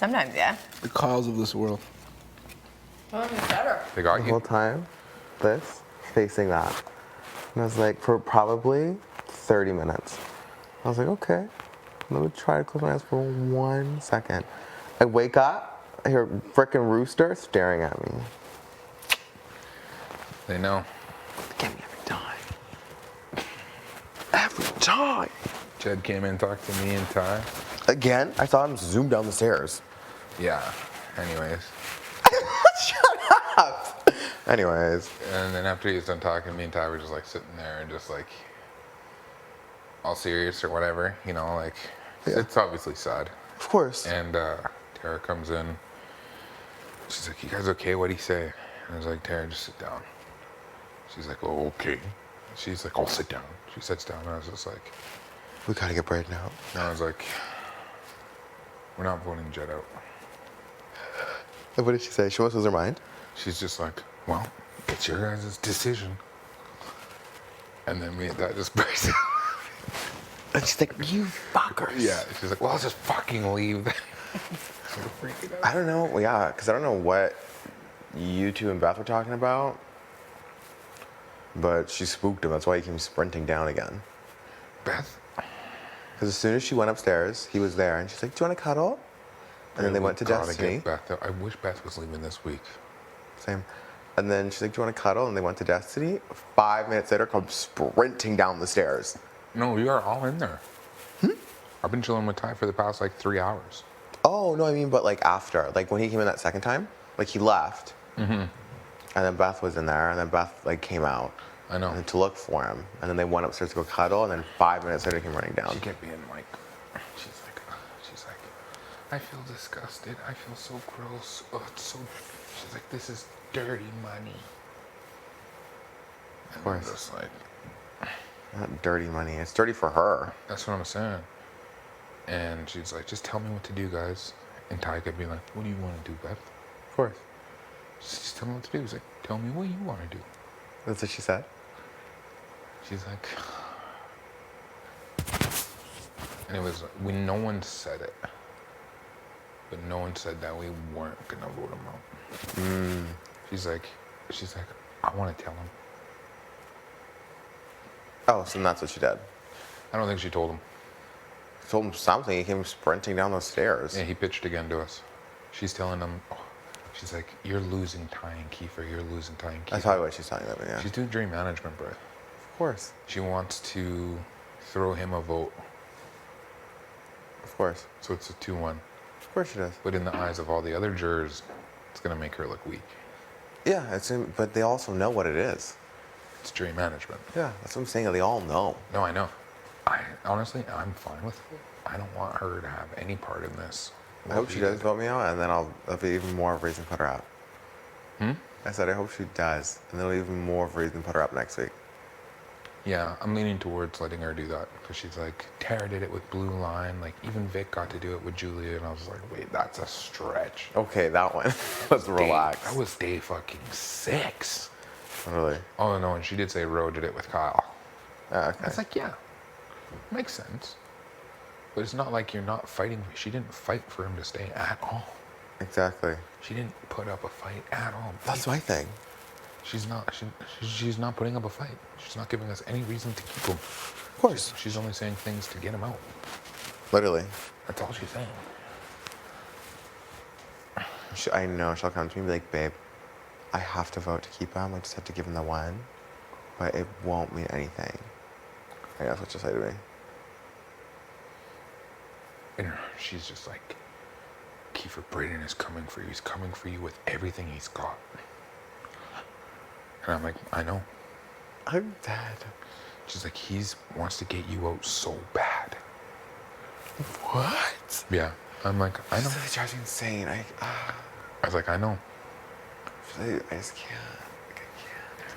Sometimes, yeah. The Kyles of this world. Well, it's better. They got The you. whole time, this, facing that. And I was like, for probably 30 minutes. I was like, okay, let me try to close my eyes for 1 second. I wake up, I hear a frickin' rooster staring at me. They know. Get me every time. Every time. Jed came in and talked to me and Ty. Again, I saw him zoom down the stairs. Yeah. Anyways. Shut up! Anyways. And then after he was done talking, me and Ty were just like sitting there and just like all serious or whatever, you know, like it's obviously sad. Of course. And Tara comes in. She's like, "You guys okay? What'd he say?" And I was like, "Tara, just sit down." She's like, "Oh, okay." She's like, "I'll sit down." She sits down, and I was just like, We gotta get Braden out. and I was like, "We're not voting Jed out." And what did she say? She almost lose her mind? She's just like, "Well, it's your guys' decision." And then me and Dad just burst out. And she's like, you fuckers. Yeah, she's like, "Well, I'll just fucking leave." Freaking out. I don't know, yeah, because I don't know what you two and Beth were talking about, but she spooked him. That's why he came sprinting down again. Beth. Because as soon as she went upstairs, he was there, and she's like, do you want to cuddle? And then they went to Gotta Destiny. get Beth out. I wish Beth was leaving this week. Same. And then she's like, do you want to cuddle? And they went to Destiny. 5 minutes later, come sprinting down the stairs. No, you are all in there. I've been chilling with Ty for the past like 3 hours. Oh, no, I mean, but like after. Like when he came in that second time, like he left. And then Beth was in there, and then Beth like came out. I know. And to look for him. And then they went upstairs to go cuddle, and then 5 minutes later, he came running down. She kept being like, she's like, I feel disgusted. I feel so gross. Oh, it's so. She's like, this is dirty money. Of course. I'm just like, Not dirty money. It's dirty for her. that's what I'm saying. And she's like, just tell me what to do, guys. And Ty could be like, what do you want to do, Beth? Of course. Just tell me what to do. He's like, tell me what you want to do. That's what she said. She's like, and it was, no one said it, but no one said that we weren't gonna vote him out. She's like, I want to tell him. Oh, so that's what she did. I don't think she told him. She told him something. He came sprinting down those stairs. Yeah, he pitched again to us. She's telling him, she's like, you're losing Ty and Kiefer. You're losing Ty and Kiefer. That's probably what she's telling them, yeah. She's doing dream management, bro. Of course. She wants to throw him a vote, Of course. so it's a 2-1. Of course she does. But in the eyes of all the other jurors, it's gonna make her look weak. Yeah, but they also know what it is. It's dream management. Yeah, that's what I'm saying. They all know. No, I know. Honestly, I'm fine with it. I don't want her to have any part in this. I hope she does vote me out, and then I'll be even more of a reason to put her out. I said I hope she does, and then it'll be even more of a reason to put her up next week. Yeah, I'm leaning towards letting her do that because she's like, Tara did it with Blue Line. Like, even Vic got to do it with Julia, and I was like, wait, that's a stretch. Okay, that one. Let's relax. That was day fucking 6. Really? Oh, no, and she did say Ro did it with Kyle. Okay. I was like, yeah, makes sense. But it's not like you're not fighting. She didn't fight for him to stay at all. Exactly. She didn't put up a fight at all. That's my thing. She's not putting up a fight. She's not giving us any reason to keep him. Of course. She's only saying things to get him out. Literally. That's all she's saying. I know she'll come to me and be like, babe, I have to vote to keep him. I just have to give him the one. But it won't mean anything. I guess what she'll say to me. And she's just like, Kiefer Braden is coming for you. He's coming for you with everything he's got. And I'm like, I know. I'm dead. She's like, he wants to get you out so bad. What? Yeah. I'm like, I know. It drives me insane. I was like, I know. I just can't. I can't.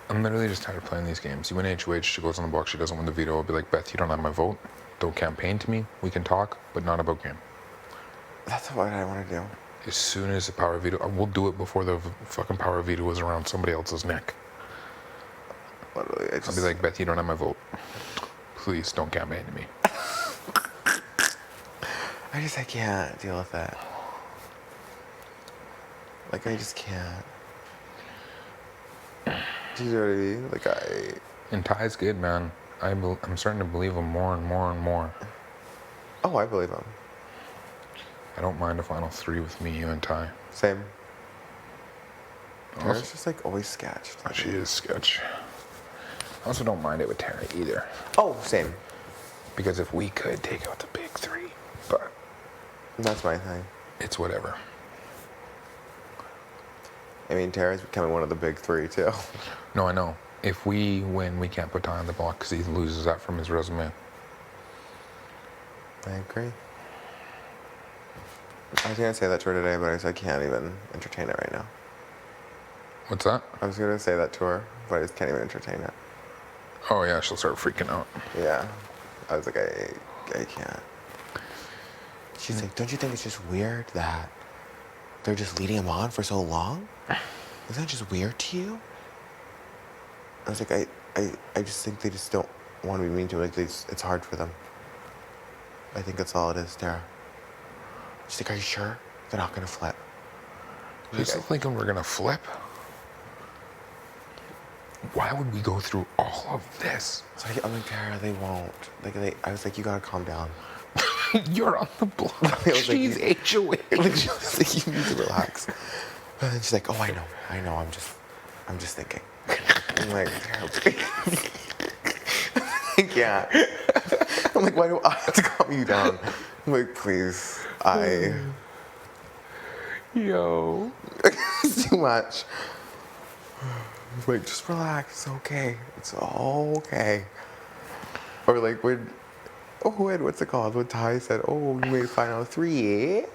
I'm literally just tired of playing these games. You win HOH, she goes on the box, she doesn't win the veto. I'll be like, Beth, you don't have my vote. Don't campaign to me. We can talk, but not about game. That's what I want to do. As soon as the power veto, we'll do it before the fucking power veto is around somebody else's neck. Literally, I'll be like, Beth, you don't have my vote. Please don't campaign to me. I can't deal with it. Like, I just can't. Do you know what I mean? Like, And Ty's good, man. I'm starting to believe him more and more and more. Oh, I believe him. I don't mind a final three with me, you, and Ty. Same. Also, Tara's just, like, always sketched. she is sketch. I also don't mind it with Tara either. Oh, same. Because if we could take out the big three, but That's my thing. it's whatever. I mean, Tara's becoming one of the big three, too. No, I know. If we win, we can't put Ty on the block because he loses that from his resume. I agree. I was going to say that to her today, but I can't even entertain it right now. What's that? I was going to say that to her, but I just can't even entertain it. Oh, yeah, she'll start freaking out. Yeah. I was like, I can't. She's like, don't you think it's just weird that they're just leading him on for so long? Isn't that just weird to you? I was like, I just think they just don't want to be mean to him. Like, it's hard for them. I think that's all it is, Tara. She's like, are you sure they're not going to flip? You're still thinking we're going to flip? Why would we go through all of this? So I'm like, Tara, they won't. I was like, you gotta calm down. You're on the block. I was like, She's HOH. Like, she was like, you need to relax. And then she's like, oh, I know, I'm just thinking. I'm like, Tara, please. I can't. I'm like, why do I have to calm you down? I'm like, please, Yo. it's too much. Like, just relax. It's okay. It's all okay. Or like what's it called? When Ty said, "Oh, you made final three,"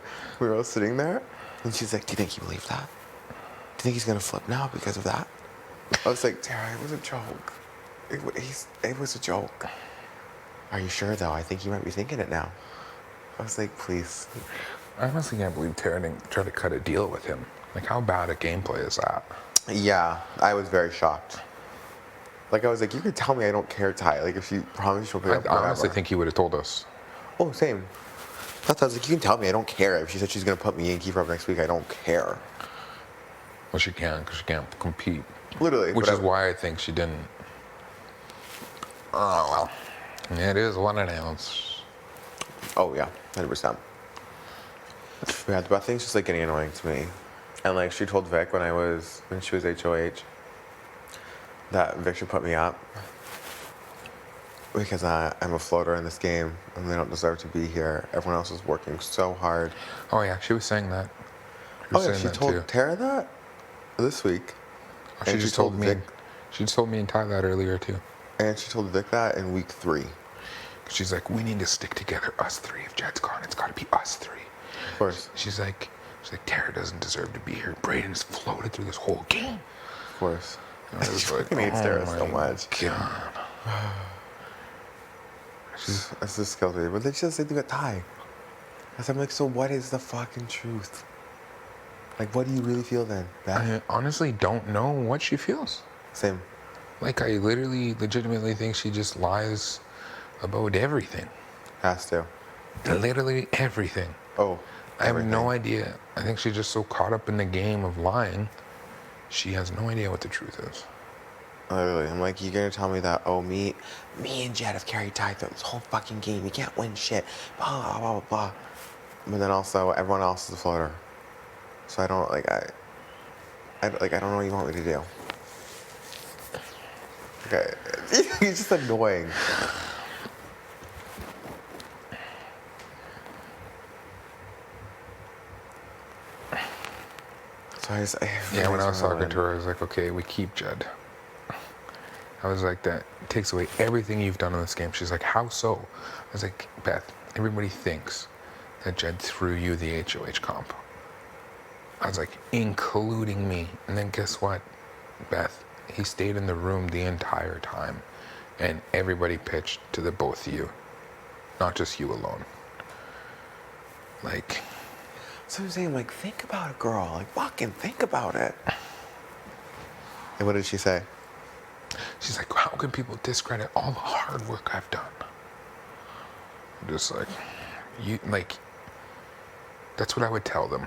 we were all sitting there, and she's like, "Do you think he believed that? Do you think he's gonna flip now because of that?" I was like, "Tara, it was a joke. It was a joke." Are you sure though? I think you might be thinking it now. I was like, "Please." I honestly can't believe Tara didn't try to cut a deal with him. Like, how bad a gameplay is that? Yeah, I was very shocked. Like, I was like, you could tell me I don't care, Ty. Like, if you promise she'll pay up I forever. honestly think he would have told us. Oh, same. That's why I was like, you can tell me I don't care. If she said she's going to put me in keep her up next week, I don't care. Well, she can, because she can't compete. Literally. Which is why I think she didn't. Oh, well. It is what it is. Oh, yeah. 100%. Yeah, the thing's just, like, getting annoying to me. And, like, she told Vic when she was HOH, that Vic should put me up. Because I'm a floater in this game, and they don't deserve to be here. Everyone else is working so hard. Oh, yeah, she was saying that. She told Tara that this week. Oh, she just told me. Vic, She just told me and Ty that earlier, too. and she told Vic that in week 3. She's like, we need to stick together, us three. If Jed's gone, it's got to be us three. Of course. She's like, Tara doesn't deserve to be here. Braden's floated through this whole game. Of course. And I was She like, fucking hates Tara so my much. God. That's just kills me. But they just say they got Ty. I'm like, so what is the fucking truth? Like, what do you really feel then, Beth? I honestly don't know what she feels. Same. Like, I legitimately think she just lies about everything. Has to. Literally everything. Oh. I have no idea. I think she's just so caught up in the game of lying, she has no idea what the truth is. Literally. I'm like, you're gonna tell me that, oh, me and Jed have carried Ty through this whole fucking game. We can't win shit. Blah, blah, blah, blah. But then also, everyone else is a floater. So I don't, I don't know what you want me to do. Okay. It's just annoying. So When I was talking to her, I was like, okay, we keep Jed. I was like, that takes away everything you've done in this game. She's like, how so? I was like, Beth, everybody thinks that Jed threw you the HOH comp. I was like, including me. And then guess what, Beth? He stayed in the room the entire time. And everybody pitched to the both of you. Not just you alone. Like... So I'm saying, like, think about it, girl. Like, fucking think about it. And what did she say? She's like, how can people discredit all the hard work I've done? I'm just like, that's what I would tell them.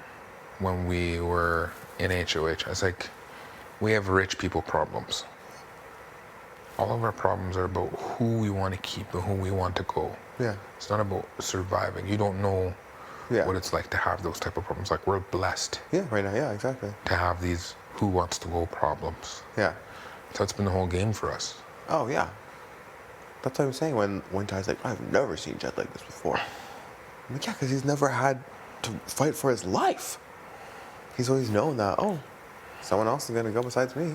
when we were in HOH. I was like, we have rich people problems. All of our problems are about who we want to keep and who we want to go. Yeah. It's not about surviving. You don't know Yeah. what it's like to have those type of problems. Like, we're blessed Yeah, right now. Yeah, exactly. to have these who wants to go problems. Yeah. So that's been the whole game for us. Oh, yeah. That's what I'm saying when Ty's like, I've never seen Jed like this before. I'm like, yeah, because he's never had to fight for his life. He's always known that, oh, someone else is going to go besides me.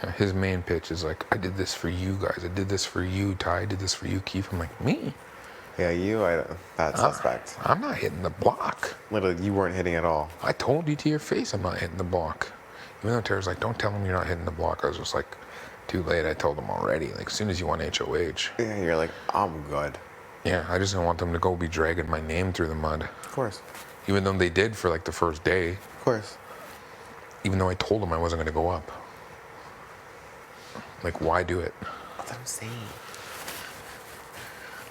Yeah, his main pitch is like, I did this for you guys. I did this for you, Ty. I did this for you, Keith. I'm like, me? Yeah, that's suspect. I'm not hitting the block. Literally, you weren't hitting at all. I told you to your face I'm not hitting the block. Even though Tara's like, don't tell him you're not hitting the block. I was just like, too late. I told him already. Like, as soon as you won HOH. Yeah, you're like, I'm good. Yeah, I just didn't want them to go be dragging my name through the mud. Of course. Even though they did for like the first day. Of course. Even though I told them I wasn't going to go up. Like, why do it? That's what I'm saying.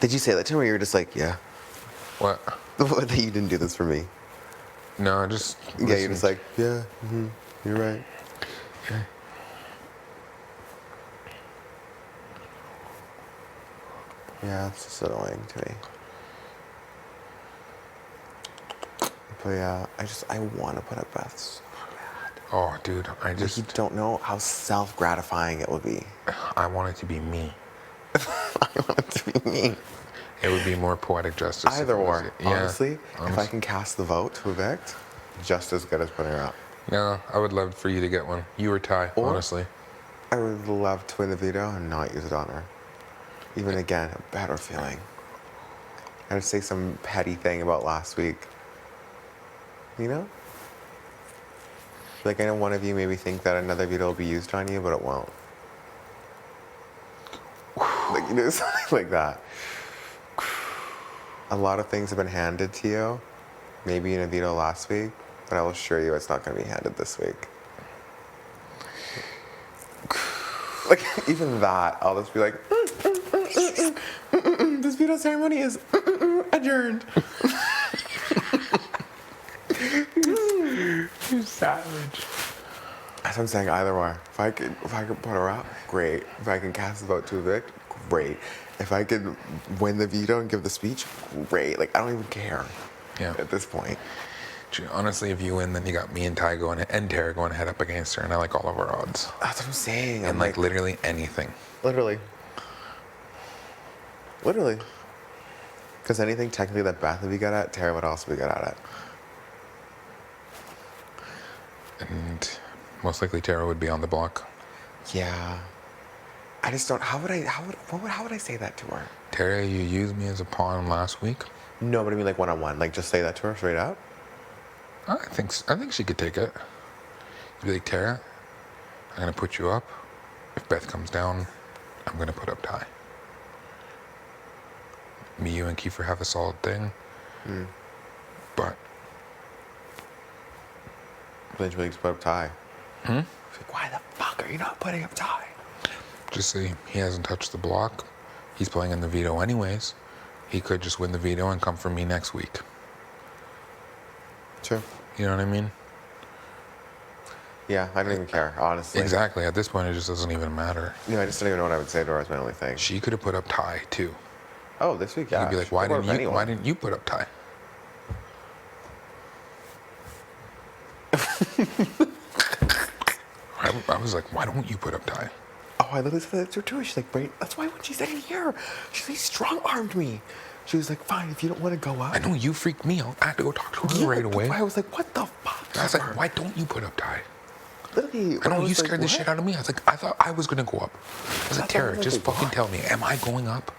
Did you say that to him or you were just like, yeah? What? That you didn't do this for me? No, just. Yeah, you're just like, yeah, you're right. Yeah. Yeah, it's just annoying to me. But yeah, I want to put up Beth so bad. Oh, dude, I Like, just. you don't know how self-gratifying it would be. I want it to be me. I want it to be me. It would be more poetic justice. if Either it was or. it. Yeah, Honestly, if I can cast the vote to evict, just as good as putting her up. No, I would love for you to get one. You or Ty, Or- honestly. I would love to win the veto and not use it on her. Even again, a better feeling. I would say some petty thing about last week. You know? Like, I know one of you maybe think that another veto will be used on you, but it won't. Like, you know, something like that. A lot of things have been handed to you, maybe in a veto last week, but I will assure you it's not going to be handed this week. Like, even that, I'll just be like, this veto ceremony is adjourned. You savage. That's what I'm saying, either or. If I could put her up, great. If I can cast the vote to evict, great. If I could win the veto and give the speech, great. Like, I don't even care. Yeah. At this point. Honestly, if you win, then you got me and Ty going and Tara going head up against her, and I like all of our odds. That's what I'm saying. And like literally anything. Literally. Literally. Because anything technically that Beth would be good at, Tara would also be good at it. And most likely Tara would be on the block. Yeah. I just don't. How would I say that to her? Tara, you used me as a pawn last week. No, but I mean like one-on-one. Like just say that to her straight up. I think she could take it. You'd be like, Tara, I'm gonna put you up. If Beth comes down, I'm gonna put up Ty. Me, you, and Kiefer have a solid thing. But Then she just put up Ty. Hmm? She's like, why the fuck are you not putting up Ty? just say he hasn't touched the block. He's playing in the veto anyways. He could just win the veto and come for me next week. Sure. You know what I mean? Yeah, I don't even care, honestly. Exactly. At this point, it just doesn't even matter. No, I just don't even know what I would say to her as my only thing. She could have put up Ty too. Oh, this week, yeah. You'd be like, she why could put didn't up you? anyone. Why didn't you put up Ty? I was like, why don't you put up Ty? Oh, I literally said that to her too. She's like, "Wait, that's why when she said in here, she strong-armed me. She was like, fine, if you don't want to go up. I know you freaked me out. I had to go talk to her Yeah, right that's away. why I was like, what the fuck? I was like, why don't you put up Ty? Literally, I know was you like, scared the what? shit out of me. I was like, I thought I was gonna go up. I was like, That's why I Tara, was just like, fucking why? tell me, am I going up?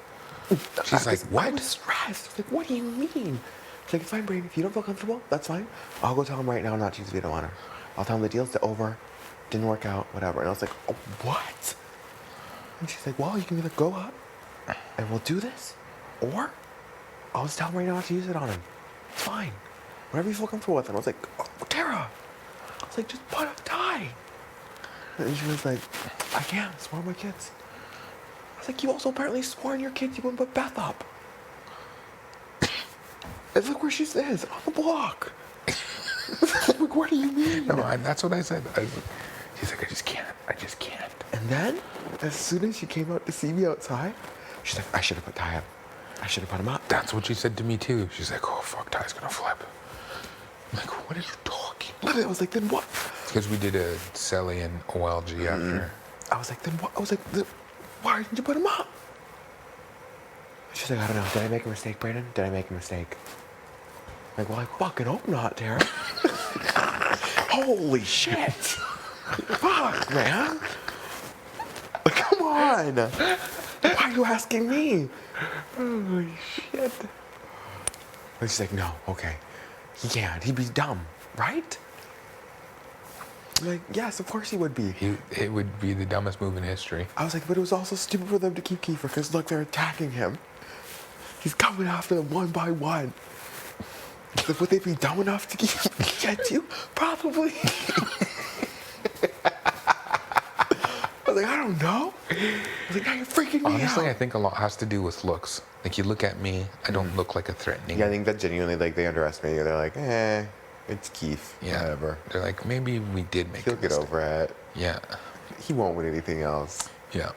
She's like, I what? was stressed. Like, what do you mean? She's like, it's fine, Brady. If you don't feel comfortable, that's fine. I'll go tell him right now not to use veto on her. I'll tell him the deal's over, didn't work out, whatever. And I was like, oh, what? And she's like, well, you can either go up and we'll do this, or I'll just tell him right now not to use it on him. It's fine. Whatever you feel comfortable with. And I was like, oh, Tara. I was like, just put up Ty. And she was like, I can't. It's one of my kids. I was like, you also apparently swore in your kids you wouldn't put Beth up. And look where she is, on the block. Like, what do you mean? No, that's what I said. She's like, I just can't. And then, as soon as she came out to see me outside, she's like, I should have put Ty up. I should have put him up. That's what she said to me too. She's like, oh fuck, Ty's gonna flip. I'm like, what are you talking? Literally, I was like, then what? Because we did a Selly and OLG after. I was like, then what? I was like, then why didn't you put him up? She's like, I don't know. Did I make a mistake, Brandon? Did I make a mistake? I'm like, well, I fucking hope not, Tara. Holy shit. Fuck, man. Like, come on. Why are you asking me? Holy shit. And she's like, no, okay. He can't. He'd be dumb, right? I'm like, yes, of course he would be. It would be the dumbest move in history. I was like, but it was also stupid for them to keep Kiefer because look, they're attacking him. He's coming after them one by one. Like, would they be dumb enough to get you? Probably. I was like, I don't know. I was like, now you're freaking me Honestly, out. I think a lot has to do with looks. Like, you look at me, I don't look like a threatening. Yeah, I think that genuinely, like, they underestimate you. They're like, it's Keith. Yeah. Whatever. They're like, maybe we did make He'll a get mistake. over it. Yeah. He won't win anything else. Yeah.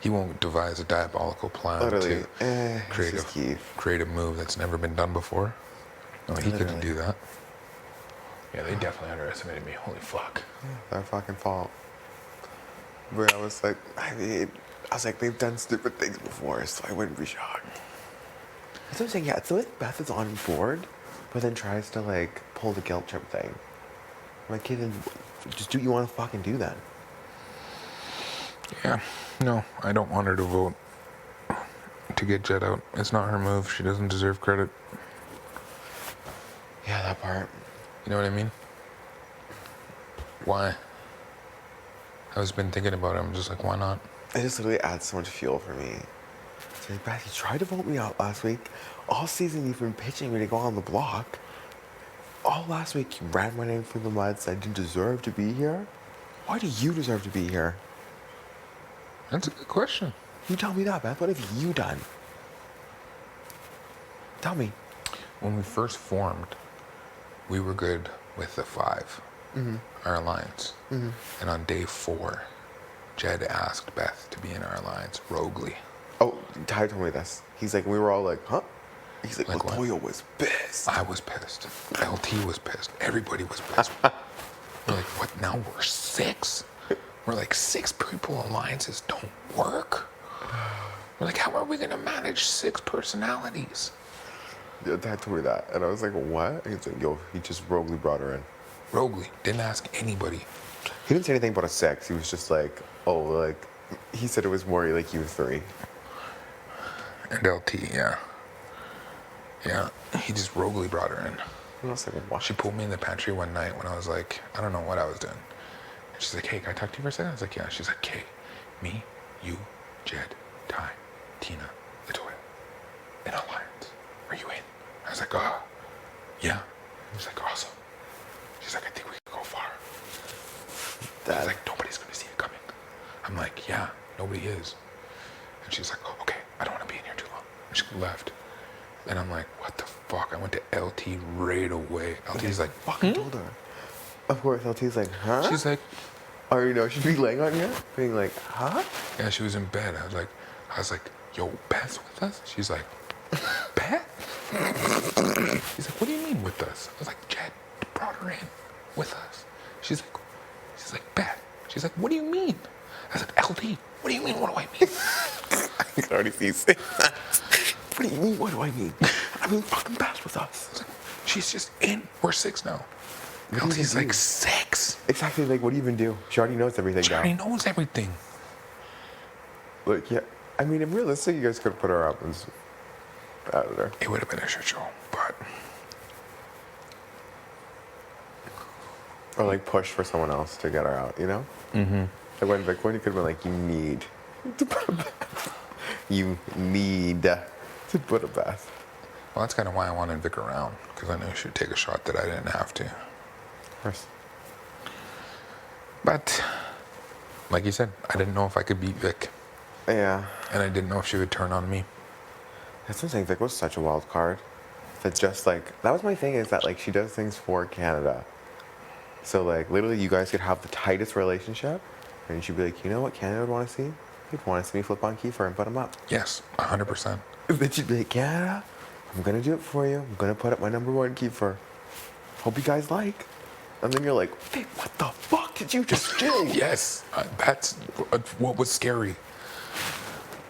He won't devise a diabolical plan Literally, to it's just Keith. create a move that's never been done before. No, he couldn't Literally. do that. Yeah, they definitely underestimated me. Holy fuck. Their fucking fault. But I was like, they've done stupid things before, so I wouldn't be shocked. That's what I'm saying. Yeah, it's like Beth is on board, but then tries to like pull the guilt trip thing. I'm like, kid, then just do what you want to fucking do then. Yeah. No, I don't want her to vote to get Jed out. It's not her move. She doesn't deserve credit. Yeah, that part. You know what I mean? Why? I was been thinking about it. I'm just like, why not? It just literally adds so much fuel for me. It's like, Beth, you tried to vote me out last week. All season you've been pitching me to go on the block. All last week you ran my name through the mud, said I didn't deserve to be here. Why do you deserve to be here? That's a good question. You tell me that, Beth. What have you done? Tell me. When we first formed, we were good with the 5, our alliance. And on day 4, Jed asked Beth to be in our alliance, roguely. Oh, Ty told me this. He's like, we were all like, huh? He's like, Like what? Latoya was pissed. I was pissed. LT was pissed. Everybody was pissed. We're like, what? Now we're 6? We're like, 6 people alliances don't work? We're like, how are we going to manage 6 personalities? Yeah, Ty told me that. And I was like, what? He's like, yo, he just roguely brought her in. Roguely. Didn't ask anybody. He didn't say anything about a 6. He was just like, oh, like, he said it was more like you 3. And LT, yeah. Yeah, he just roguely brought her in. And I was like, what? She pulled me in the pantry one night when I was like, I don't know what I was doing. And she's like, hey, can I talk to you for a second? I was like, yeah. She's like, okay, me, you, Jed, Ty, Tina, Latoya, in alliance. Are you in? I was like, yeah. She's like, awesome. She's like, I think we can go far. She's like, nobody's going to see it coming. I'm like, yeah, nobody is. And she's like, oh, okay, I don't want to be in here too long. And she left. And I'm like, what the fuck? I went to LT right away. LT's like, fucking told her. Of course, LT's like, huh? She's like, or, you know, she'd be laying on you, being like, huh? yeah, she was in bed. I was like, yo, Beth's with us? She's like, Beth? She's like, what do you mean with us? I was like, Jed brought her in with us. She's like, Beth. She's like, what do you mean? I said, LT, what do you mean? What do I mean? I can already see you saying that. What do you mean? What do I mean? I mean, fucking Beth with us. I was like, she's just in. We're 6 now. What do you LT's do? like 6. Exactly, like, what do you even do? She already knows everything She now. already knows everything. Like, yeah. I mean, if realistic, you guys could have put her up as editor. It would have been a shit show, but Or, like, push for someone else to get her out, you know? Mm-hmm. Like, when Vic won, you could have been like, you need to put a Beth. You need to put a Beth. well, that's kind of why I wanted Vic around, because I knew she would take a shot that I didn't have to. Of course. But, like you said, I didn't know if I could beat Vic, Yeah. and I didn't know if she would turn on me. That's what I'm saying. Vic was such a wild card. that just like, that was my thing, is that like she does things for Canada. So like literally you guys could have the tightest relationship and she'd be like, you know what Canada would want to see? They'd want to see me flip on Kiefer and put him up. Yes, 100%. Then she'd be like, Canada, I'm going to do it for you. I'm going to put up my #1 Kiefer. Hope you guys like. And then you're like, wait, what the fuck did you just do? Yes, that's what was scary.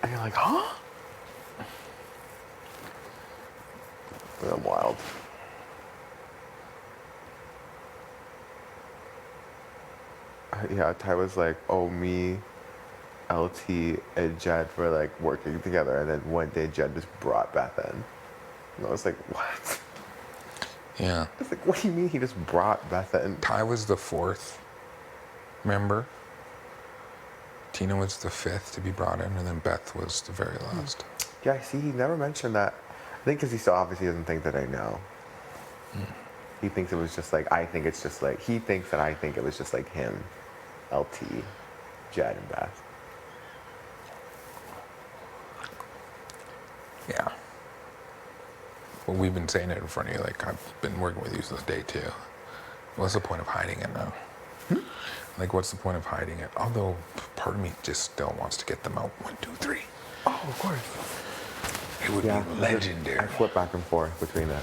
And you're like, huh? I'm wild. Yeah, Ty was like, oh, me, LT, and Jed were like working together. And then one day Jed just brought Beth in. And I was like, what? Yeah. I was like, what do you mean he just brought Beth in? Ty was the 4th member. Tina was the 5th to be brought in, and then Beth was the very last. Yeah, see, he never mentioned that. I think because he still obviously doesn't think that I know. He thinks it was just like, I think it's just like, he thinks that I think it was just like him, LT, Jed, and Beth. Yeah. Well, we've been saying it in front of you, like, I've been working with you since day 2. What's the point of hiding it now? Like, what's the point of hiding it? Although, part of me just still wants to get them out 1, 2, 3. Oh, of course. It would be legendary. I flip back and forth between it.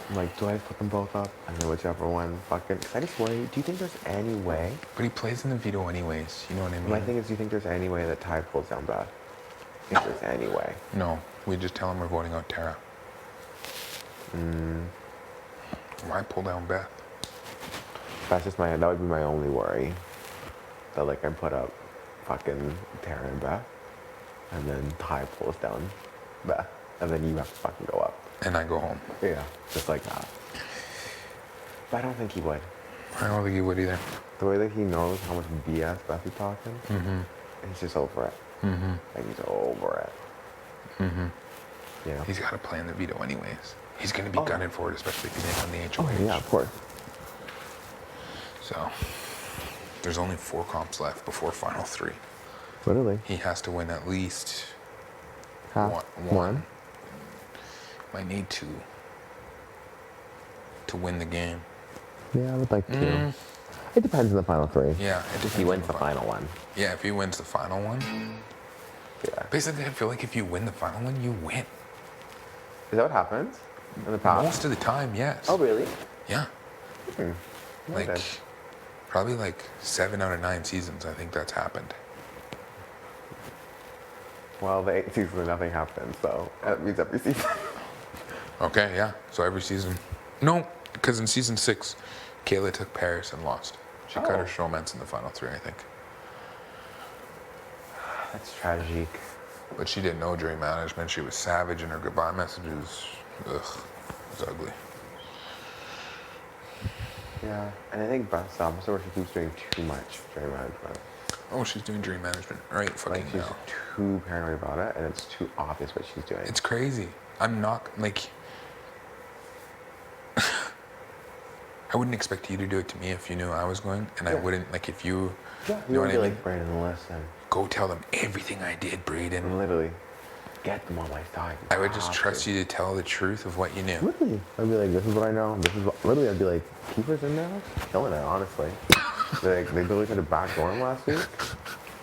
I'm like, do I put them both up? And then whichever one fucking... Because I just worry, do you think there's any way... But he plays in the veto anyways, you know what I mean? My thing is, do you think there's any way that Ty pulls down Beth? If there's any way. No, we just tell him we're voting out Tara. Why pull down Beth? That's just that would be my only worry. That like I put up fucking Tara and Beth, and then Ty pulls down Beth, and then you have to fucking go up. And I go home. Yeah, just like that. But I don't think he would. I don't think he would either. The way that he knows how much BS Beth is talking, he's just over it. Like he's over it. You know? He's got to play in the veto anyways. He's going to be gunning for it, especially if he's on the HOH. Oh, yeah, of course. So, there's only 4 comps left before final 3. Literally. He has to win at least Half one. Might need 2 to win the game. Yeah, I would like 2. It depends on the final 3. Yeah, it If he wins the final one. Yeah, if he wins the final one. Yeah. Basically, I feel like if you win the final one, you win. Is that what happens in the past? Most of the time, yes. Oh, really? Yeah. Like, Okay. probably like 7 out of 9 seasons, I think that's happened. Well, the 8th season, nothing happens, so that means every season. Okay, yeah. So every season. No, because in season 6, Kayla took Paris and lost. She cut her showmance in the final 3, I think. That's tragic. But she didn't know dream management. She was savage in her goodbye messages. Ugh, it was ugly. Yeah, and I think Beth's the opposite, where she keeps doing too much dream management. Oh, she's doing dream management right fucking Like, she's now. too paranoid about it, and it's too obvious what she's doing. It's crazy. I'm not, like... I wouldn't expect you to do it to me if you knew I was going, and I wouldn't, like, if you... Yeah, you know what I mean? like, Brayden, listen. Go tell them everything I did, Brayden. Literally, get them on my side. I would just trust you to tell the truth of what you knew. Literally, I'd be like, this is what I know. This is what, literally, I'd be like, keepers in there, killing it, honestly. Like, they literally tried to backdoor him last week.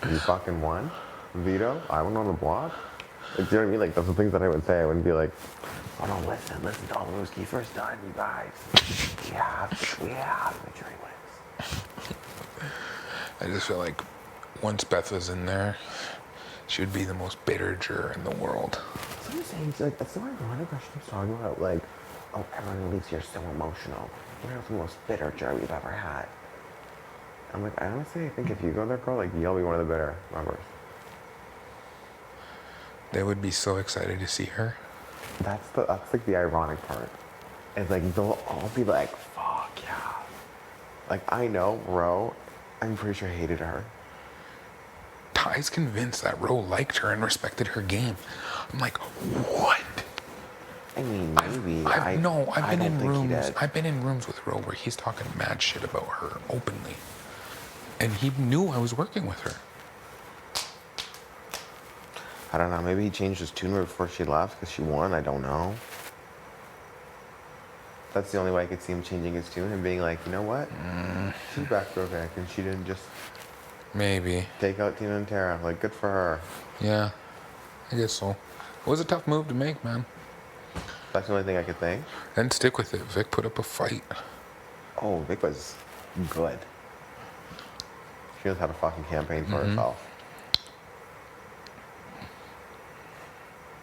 You fucking won. Veto. I went on the block. Like, do you know what I mean? Like, those are things that I would say. I wouldn't be like, oh no, listen to all those Kiefer's done, you guys. We have the jury wins. I just feel like once Beth was in there, she would be the most bitter juror in the world. So I'm saying, like, it's so ironic that she's talking about, like, oh, everyone who leaves here is so emotional. You're the most bitter jury we've ever had. I'm like, I honestly think if you go there, girl, like, you'll be one of the bitter members. They would be so excited to see her. That's like the ironic part. It's like they'll all be like, fuck yeah. Like, I know Ro, I'm pretty sure hated her. Ty's convinced that Ro liked her and respected her game. I'm like, what? I mean, maybe. I've been in think he rooms. did. I've been in rooms with Ro where he's talking mad shit about her openly, and he knew I was working with her. I don't know. Maybe he changed his tune before she left because she won. I don't know. That's the only way I could see him changing his tune and being like, you know what? She's back for Vic, and she didn't just Maybe. take out Tina and Tara. Like, good for her. Yeah, I guess so. It was a tough move to make, man. That's the only thing I could think. And stick with it. Vic put up a fight. Oh, Vic was good. She knows how to fucking campaign for herself.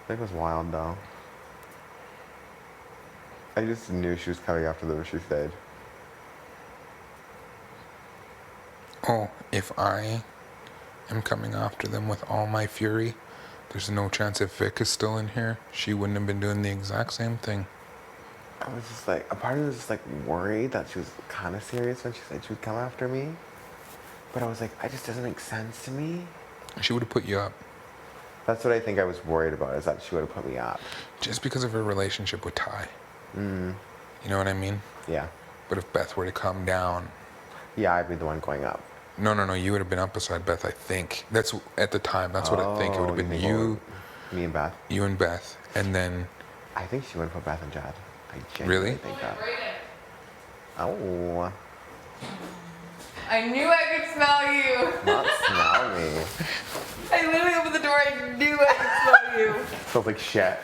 Vic was wild, though. I just knew she was coming after them if she stayed. Oh, if I am coming after them with all my fury, there's no chance if Vic is still in here, she wouldn't have been doing the exact same thing. I was just like, a part of me was just like worried that she was kind of serious when she said she would come after me. But I was like, it just doesn't make sense to me. She would have put you up. That's what I think I was worried about, is that she would have put me up. Just because of her relationship with Ty. You know what I mean? Yeah. But if Beth were to come down... Yeah, I'd be the one going up. No, you would have been up beside Beth, I think. That's at the time. That's what I think. It would have been think you, me and Beth. you and Beth, and then... I think she would have put Beth and Jed. I Really? genuinely think that. Oh, I knew I could smell you. not smell me. I literally opened the door. I knew I could smell you. Smells like shit.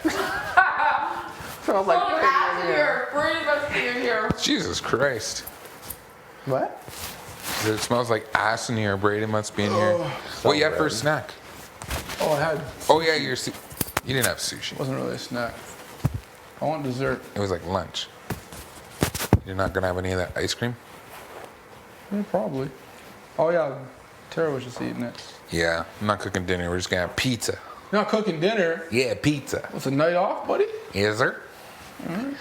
Smells like Oh, pig ass in in here. Brady must be in here. Jesus Christ. What? It smells like ass in here. Brady must be in here. What you had for a good. snack? Oh, I had. Oh, yeah, you didn't have sushi. Wasn't really a snack. I want dessert. It was like lunch. You're not going to have any of that ice cream? Yeah, probably. Oh yeah, Tara was just eating it. Yeah, I'm not cooking dinner. We're just going to have pizza. You're not cooking dinner. Yeah, pizza. It's a night off, buddy. Yes, sir.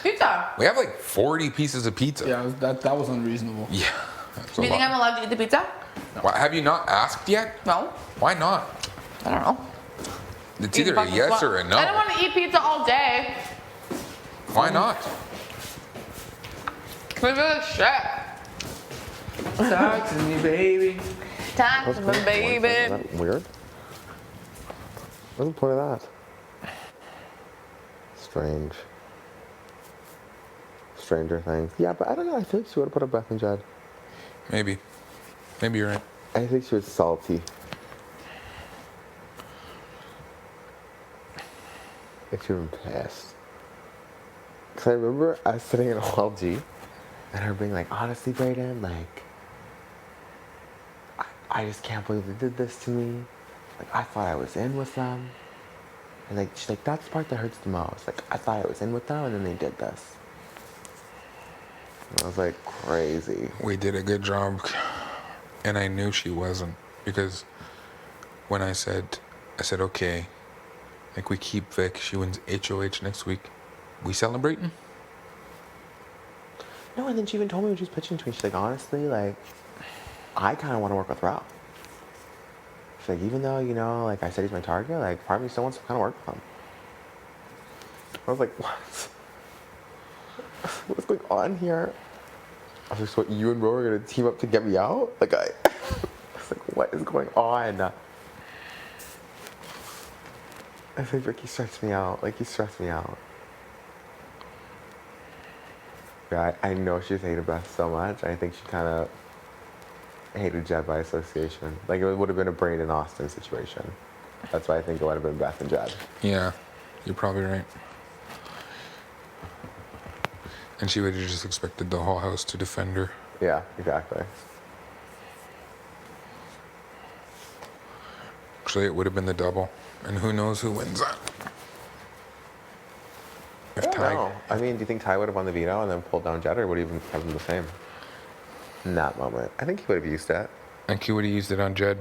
Pizza. We have like 40 pieces of pizza. Yeah, that was unreasonable. Yeah. That's Do a you think lot. I'm allowed to eat the pizza? Why, have you not asked yet? No. Why not? I don't know. It's either a yes or a no. I don't want to eat pizza all day. Why not? Cause it's shit. Talk to me, baby. Talk to me, Is baby. that weird? What's the point of that? Strange. Stranger Things. Yeah, but I don't know. I think she would have put up Beth and Jed. Maybe. Maybe you're right. I think she was salty. If she would have been pissed. Because I remember I was sitting in LG and her being like, honestly, Brayden, like, I just can't believe they did this to me. Like, I thought I was in with them. And like, she's like, that's the part that hurts the most. Like, I thought I was in with them and then they did this. And I was like, crazy. We did a good job. And I knew she wasn't. Because when I said, okay, like we keep Vic, she wins HOH next week. We celebrating? No, and then she even told me when she was pitching to me, she's like, honestly, like, I kind of want to work with Ralph. She's like, even though, you know, like I said he's my target, like, part of me still wants to kind of work with him. I was like, what? What's going on here? I was like, so what, you and Ro are going to team up to get me out? Like, I was like, what is going on? I think Ricky stressed me out. Like, he stressed me out. Yeah, I know she's hated Beth so much. I think she kind of hated Jed by association. Like, it would have been a Brayden Austin situation. That's why I think it would have been Beth and Jed. Yeah, you're probably right. And she would have just expected the whole house to defend her. Yeah, exactly. Actually, it would have been the double. And who knows who wins that? If I Ty... don't know. I mean, do you think Ty would have won the veto and then pulled down Jed, or would he even have them the same? In that moment. I think he would have used that. I think he would have used it on Jed.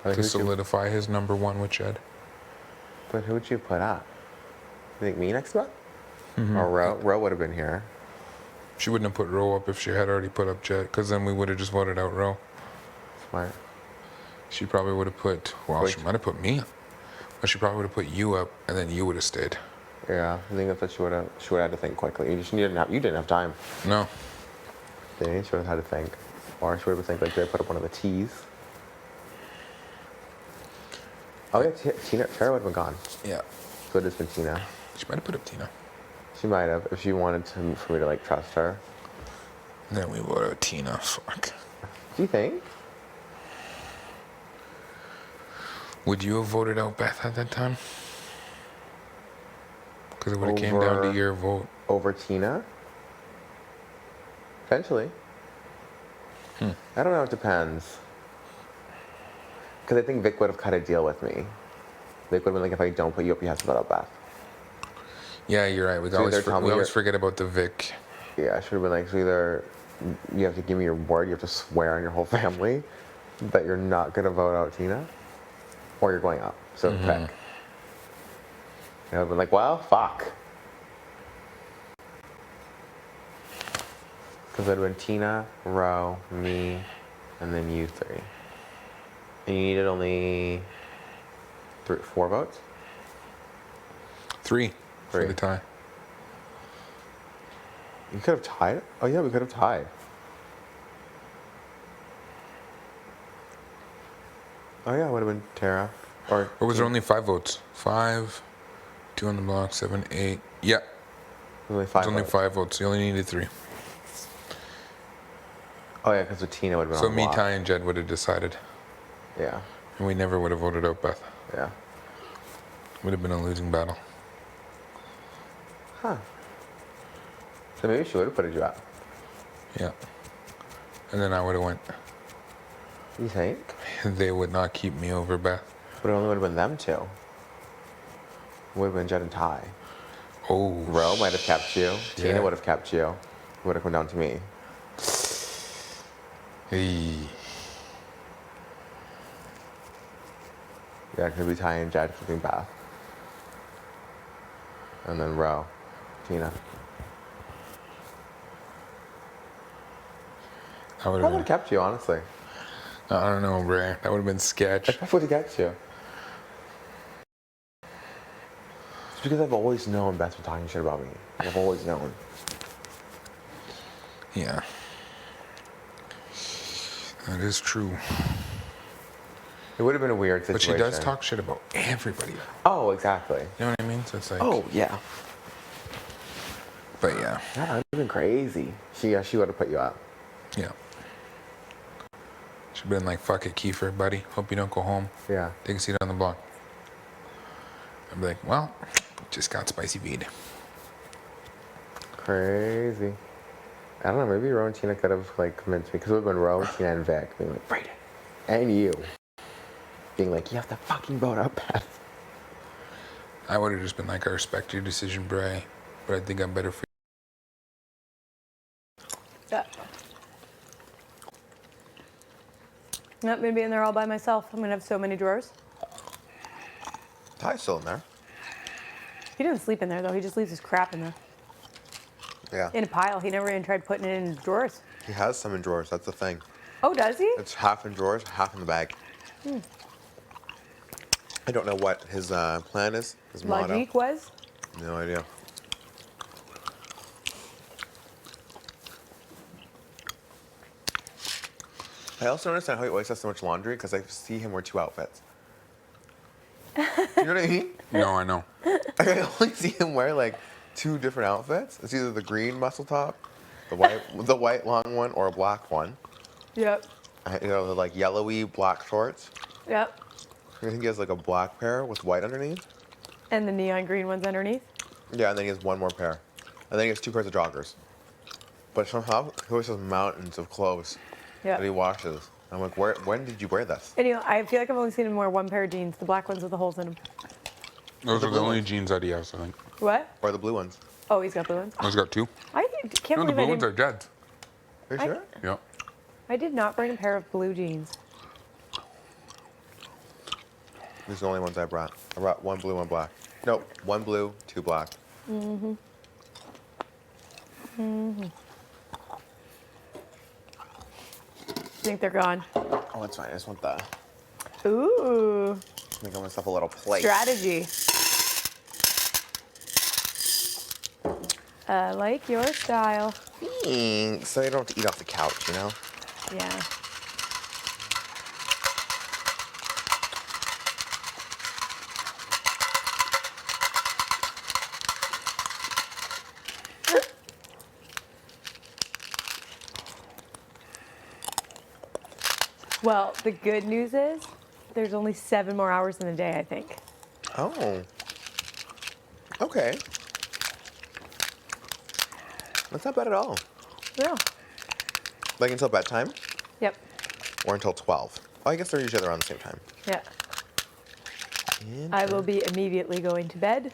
Like, To solidify his number one with Jed. But who would you put up? You think me next to him? Or Ro? Ro would have been here. She wouldn't have put Ro up if she had already put up Jed, because then we would have just voted out Ro. Smart. She probably would have put, well, Wait. she might have put me up. But she probably would have put you up, and then you would have stayed. Yeah, I think that's what she would have had to think quickly. You didn't have time. No. She would have had to think. Or she would have think like, did I put up one of the T's? Oh yeah, Tara would have been gone. Yeah. would have been Tina. She might have put up Tina. She might have, if she wanted for me to like trust her. And then we voted out Tina. Fuck. Do you think? Would you have voted out Beth at that time? Because it would have came down to your vote. Over Tina? Potentially. I don't know, it depends. Because I think Vic would have cut a deal with me. Vic would have been like, if I don't put you up, you have to vote out Beth. Yeah, you're right. We So either tell me always you're- forget about the Vic. Yeah, I should have been like, so either you have to give me your word, you have to swear on your whole family that you're not going to vote out Tina, or you're going up. So pick. And I would have been like, well, fuck. Because it would have been Tina, Ro, me, and then you three. And you needed only 4 votes? 3 for Three. the tie. You could have tied? Oh yeah, we could have tied. Oh yeah, it would have been Tara. Or was there only 5 votes? 5, 2 on the block, 7, 8. Yeah, only it 5 was only votes. 5 votes. You only needed 3. Oh yeah, because with Tina would have been So on the me, block. Ty, and Jed would have decided. Yeah, And we never would have voted out Beth. yeah. Would have been a losing battle. Huh. So maybe she would have put you out. Yeah. And then I would have went. You think? They would not keep me over Beth. But it only would have been them two. It would have been Jed and Ty. Oh. Ro might have kept you. Tina Yeah. would have kept you. It would have come down to me. Hey. Yeah, it could be Ty and Jed keeping Beth. And then Ro, Tina. I would I would have have. kept you, honestly. I don't know, Bray. That would have been sketch. I would have kept you. It's because I've always known Beth's been talking shit about me. I've always known. Yeah. That is true. It would have been a weird But situation. she does talk shit about everybody. Oh, exactly. You know what I mean? So it's like. Oh, yeah. But yeah. That would have been crazy. She would have put you out. Yeah. She'd been like, fuck it, Kiefer, buddy. Hope you don't go home. Yeah. Take a seat on the block. I'd be like, well, just got spicy weed. Crazy. I don't know, maybe Ro and Tina could have like convinced me, because it would have been Ro, Tina, and Vic being like, Brayden. And you. Being like, you have to fucking vote out Beth. I would have just been like, I respect your decision, Bray, but I think I'm better for Yeah. Not gonna be in there all by myself. I'm gonna have so many drawers. Ty's still in there. He doesn't sleep in there though. He just leaves his crap in there. Yeah. In a pile. He never even tried putting it in drawers. He has some in drawers, that's the thing. Oh, does he? It's half in drawers, half in the bag. I don't know what his plan is, his motto. Logique was? No idea. I also don't understand how he always has so much laundry, because I see him wear 2 outfits. You know what I mean? No, I know. I only see him wear like 2 different outfits. It's either the green muscle top, the white long one, or a black one. Yep. You know, the like yellowy black shorts. Yep. I think he has like a black pair with white underneath. And the neon green ones underneath. Yeah, and then he has 1 more pair. And then he has 2 pairs of joggers. But somehow he always has mountains of clothes that he Yep. washes. I'm like, when did you wear this? And I feel like I've only seen him wear 1 pair of jeans, the black ones with the holes in them. Those The are the blue only ones. jeans that he has, I think. What? Or the blue ones? Oh, he's got blue ones. He's got 2. I can't No, the believe blue I ones didn't. are Jed's. Are you I- sure? Yep. I did not bring a pair of blue jeans. These are the only ones I brought. I brought 1 blue, 1 black. No, 1 blue, 2 black. Think they're gone. Oh, it's fine. I just want the Ooh, make myself a little plate. strategy. I like your style. Thanks. So you don't have to eat off the couch, you know? Yeah. Well, the good news is there's only 7 more hours in the day, I think. Oh. Okay. That's not bad at all. Yeah. Like until bedtime Yep. or until 12. Oh, I guess they're usually around the same time. Yeah. I will be immediately going to bed.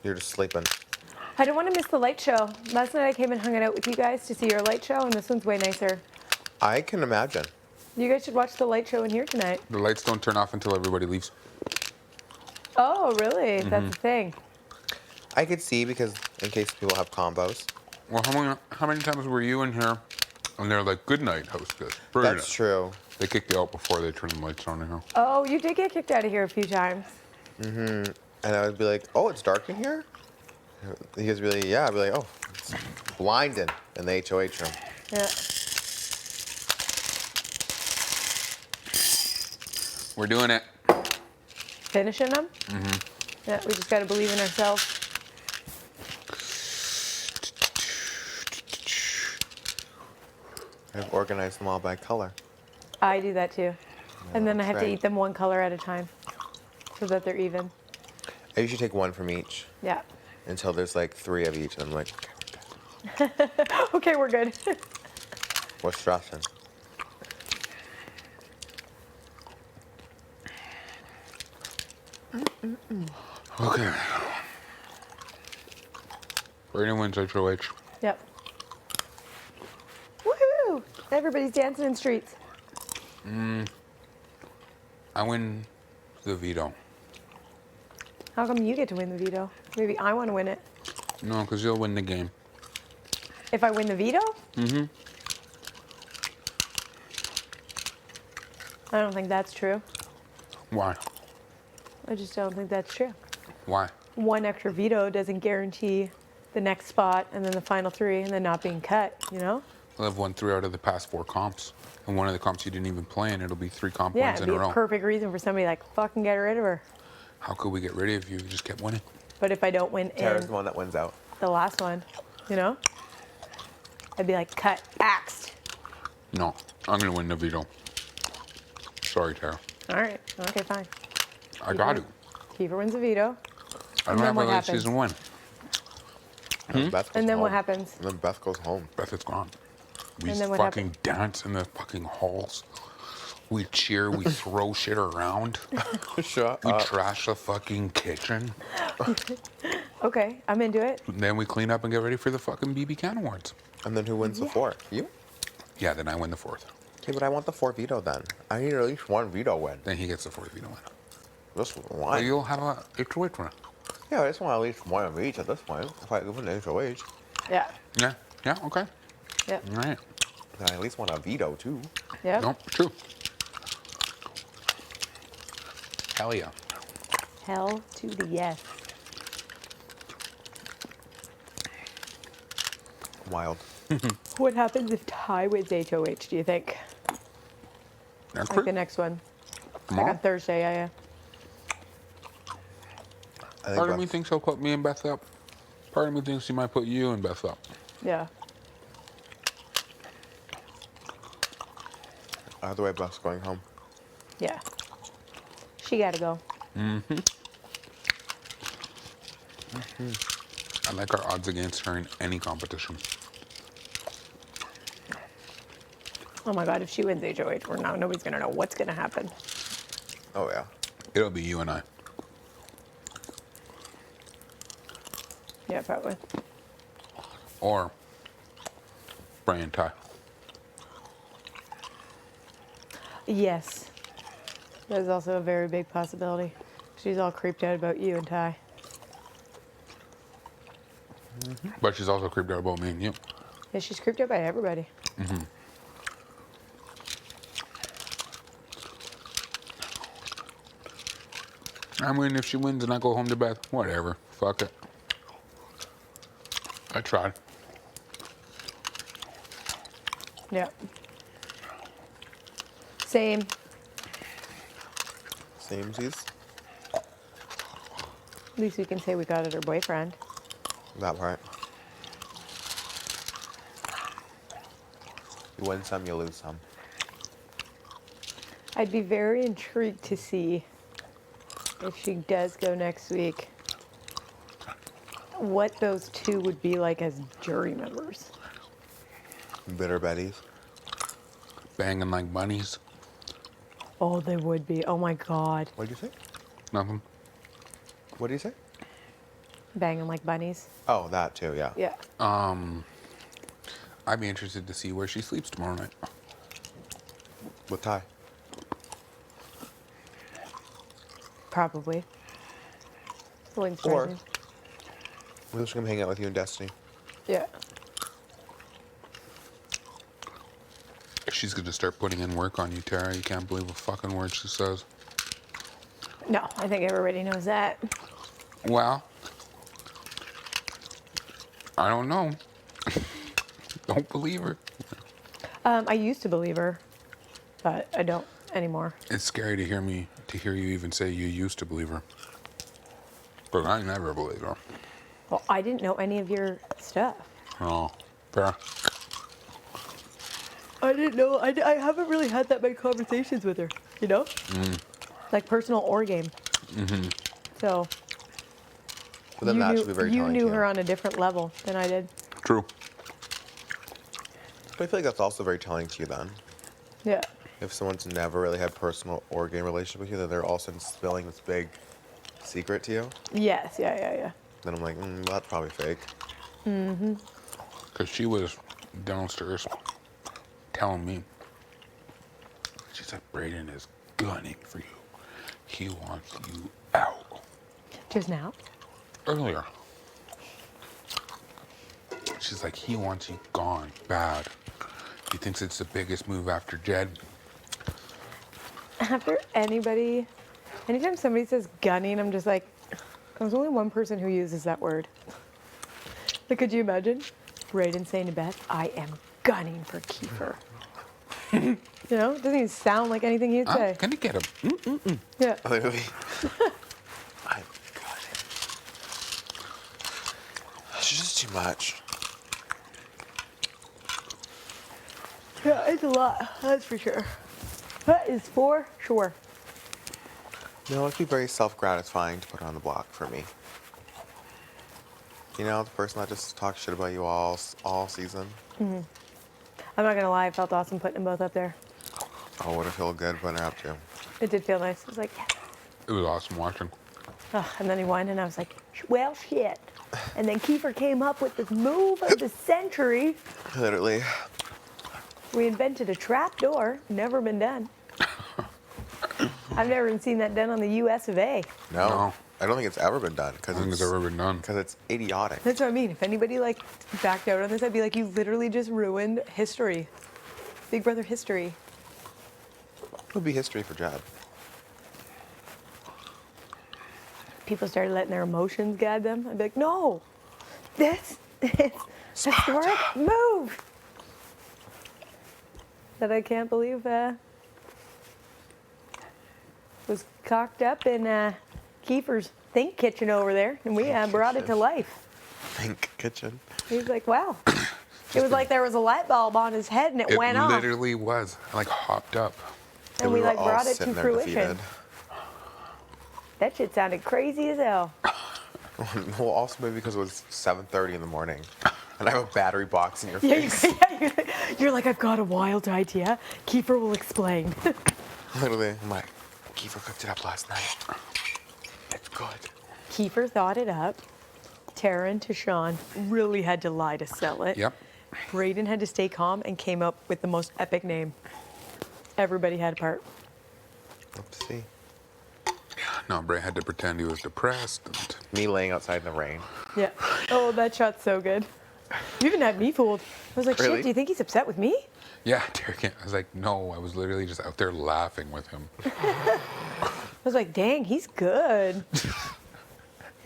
You're just sleeping. I don't want to miss the light show. Last night I came and hung out with you guys to see your light show, and this one's way nicer. I can imagine. You guys should watch the light show in here tonight. The lights don't turn off until everybody leaves. Oh, really? That's a thing. I could see because in case people have combos. Well, how many times were you in here? And they're like, "Good night, hostess." Brilliant. That's true. They kicked you out before they turned the lights on in here. Oh, you did get kicked out of here a few times. And I would be like, oh, it's dark in here? He was really, yeah, I'd be like, oh, it's blinding in the HOH room. Yeah. We're doing it. Finishing them? Yeah, we just got to believe in ourselves. I've organized them all by color. I do that too. And then I have to right. eat them one color at a time so that they're even. I usually take one from each Yeah. until there's like 3 of each, and I'm like, Okay, we're good. we're stressing. Okay. Brandon wins HOH. Yep. Woohoo! Everybody's dancing in streets. I win the veto. How come you get to win the veto? Maybe I want to win it. No, because you'll win the game. If I win the veto? Mm-hmm. I don't think that's true. Why? I just don't think that's true. Why? One extra veto doesn't guarantee the next spot and then the final 3 and then not being cut, you know? We'll have won 3 out of the past 4 comps. And one of the comps you didn't even play in, it'll be 3 comp Yeah, wins it'd in be a a row. perfect reason for somebody like fucking get rid of her. How could we get rid of you? You just kept winning. But if I don't win Tara's in the one that wins out. the last one, you know? I'd be like, cut, axed. No, I'm going to win the veto. Sorry, Tara. All right, okay, fine. I got to. Kiefer wins a veto. I And don't then have a what late happens? season win. And, Beth goes And then what home. happens? And then Beth goes home. Beth is gone. We And then what fucking dance in the fucking halls. We cheer, we throw shit around. Shut We up. trash the fucking kitchen. Okay, I'm into it. Then we clean up and get ready for the fucking BB Can Awards. And then who wins the 4th? You? Yeah, then I win the 4th. Okay, but I want the 4 veto then. I need at least 1 veto win. Then he gets the 4th veto win. Just Or one. you'll have a HOH win. Yeah, I just want at least 1 of each at this point. If I win the HOH, Yeah, Yeah, yeah, okay. yep, All right. then I at least want a veto too. yep. No, true. Hell yeah. Hell to the yes. Wild. What happens if Ty wins HOH, do you think? Next Like the week? next one. Like Tomorrow? on Thursday, yeah. I think Part of me Beth- thinks he'll put me and Beth up. Part of me thinks he might put you and Beth up. Yeah. Either way, Beth's going home. Yeah. She gotta go. I like our odds against her in any competition. Oh my god, if she wins HOH, we're now nobody's gonna know what's gonna happen. Oh yeah. It'll be you and I. Yeah, probably. Or Brian Ty. Yes. That is also a very big possibility. She's all creeped out about you and Ty. But she's also creeped out about me and you. Yeah, she's creeped out by everybody. I mean, if she wins and I go home to Beth, whatever. Fuck it. I tried. Yeah. Same. Samesies. At least we can say we got it her boyfriend. That part. You win some, you lose some. I'd be very intrigued to see if she does go next week, what those two would be like as jury members. Bitter Betties. Banging like bunnies. Oh, they would be. Oh my God. What did you say? Nothing. What did you say? Banging like bunnies. Oh, that too, yeah. Yeah. I'd be interested to see where she sleeps tomorrow night. With Ty. Probably. Wouldn't Or- surprise me. We're just gonna hang out with you in Destiny. Yeah. She's gonna start putting in work on you, Tara. You can't believe a fucking word she says. No, I think everybody knows that. Well, I don't know. Don't believe her. I used to believe her, but I don't anymore. It's scary to hear you even say you used to believe her. But I never believed her. Well, I didn't know any of your stuff. Oh, fair. I didn't know. I haven't really had that many conversations with her, you know? Like personal or game. Mm-hmm. So But then that should be very you telling knew to her on a different level than I did. True. But I feel like that's also very telling to you then. Yeah. If someone's never really had personal or game relationship with you, then they're also spilling this big secret to you. Yes. Yeah. Then I'm like, that's probably fake. Because she was downstairs telling me, she said, Brayden is gunning for you. He wants you out. Just now. Earlier. She's like, he wants you gone bad. He thinks it's the biggest move after Jed. After anytime somebody says gunning, I'm just like, there's only one person who uses that word. Like, could you imagine Brayden saying to Beth, I am gunning for Kiefer. You know, it doesn't even sound like anything he'd say. I'm gonna get him. Yeah. Literally. I got it. She's just too much. Yeah, it's a lot. That's for sure. That is for sure. No, it'd be very self-gratifying to put her on the block for me. You know, the person that just talks shit about you all season. I'm not gonna lie, I felt awesome putting them both up there. Oh, would it feel good putting her up too? It did feel nice. I was like, yes. It was awesome watching. And then he won, and I was like, well, shit. And then Kiefer came up with this move of the century. Literally. We invented a trap door. Never been done. I've never even seen that done on the US of A. No. I don't think it's ever been done. I don't think it's ever been done. Because it's idiotic. That's what I mean. If anybody like backed out on this, I'd be like, you literally just ruined history. Big Brother history. It would be history for Jed. People started letting their emotions guide them. I'd be like, no, this is historic move. That I can't believe was cocked up in Kiefer's Think Kitchen over there, and we brought it to life. Think kitchen. He was like, wow. It was like there was a light bulb on his head and it went off. It literally was. I like hopped up. And we were like all brought it to sitting there fruition. defeated. That shit sounded crazy as hell. Well, also maybe because it was 7:30 in the morning, and I have a battery box in your Yeah, face. you're like, I've got a wild idea. Kiefer will explain. Literally, I'm like, Kiefer cooked it up last night. It's good. Kiefer thought it up. Tara and Tashawn really had to lie to sell it. Yep. Brayden had to stay calm and came up with the most epic name. Everybody had a part. Let's see. No, Bray had to pretend he was depressed. And Me laying outside in the rain. Yeah. Oh, that shot's so good. You even had me fooled. I was like, Really? shit, do you think he's upset with me? yeah, Derek, I was like, no, I was literally just out there laughing with him. I was like, dang, he's good.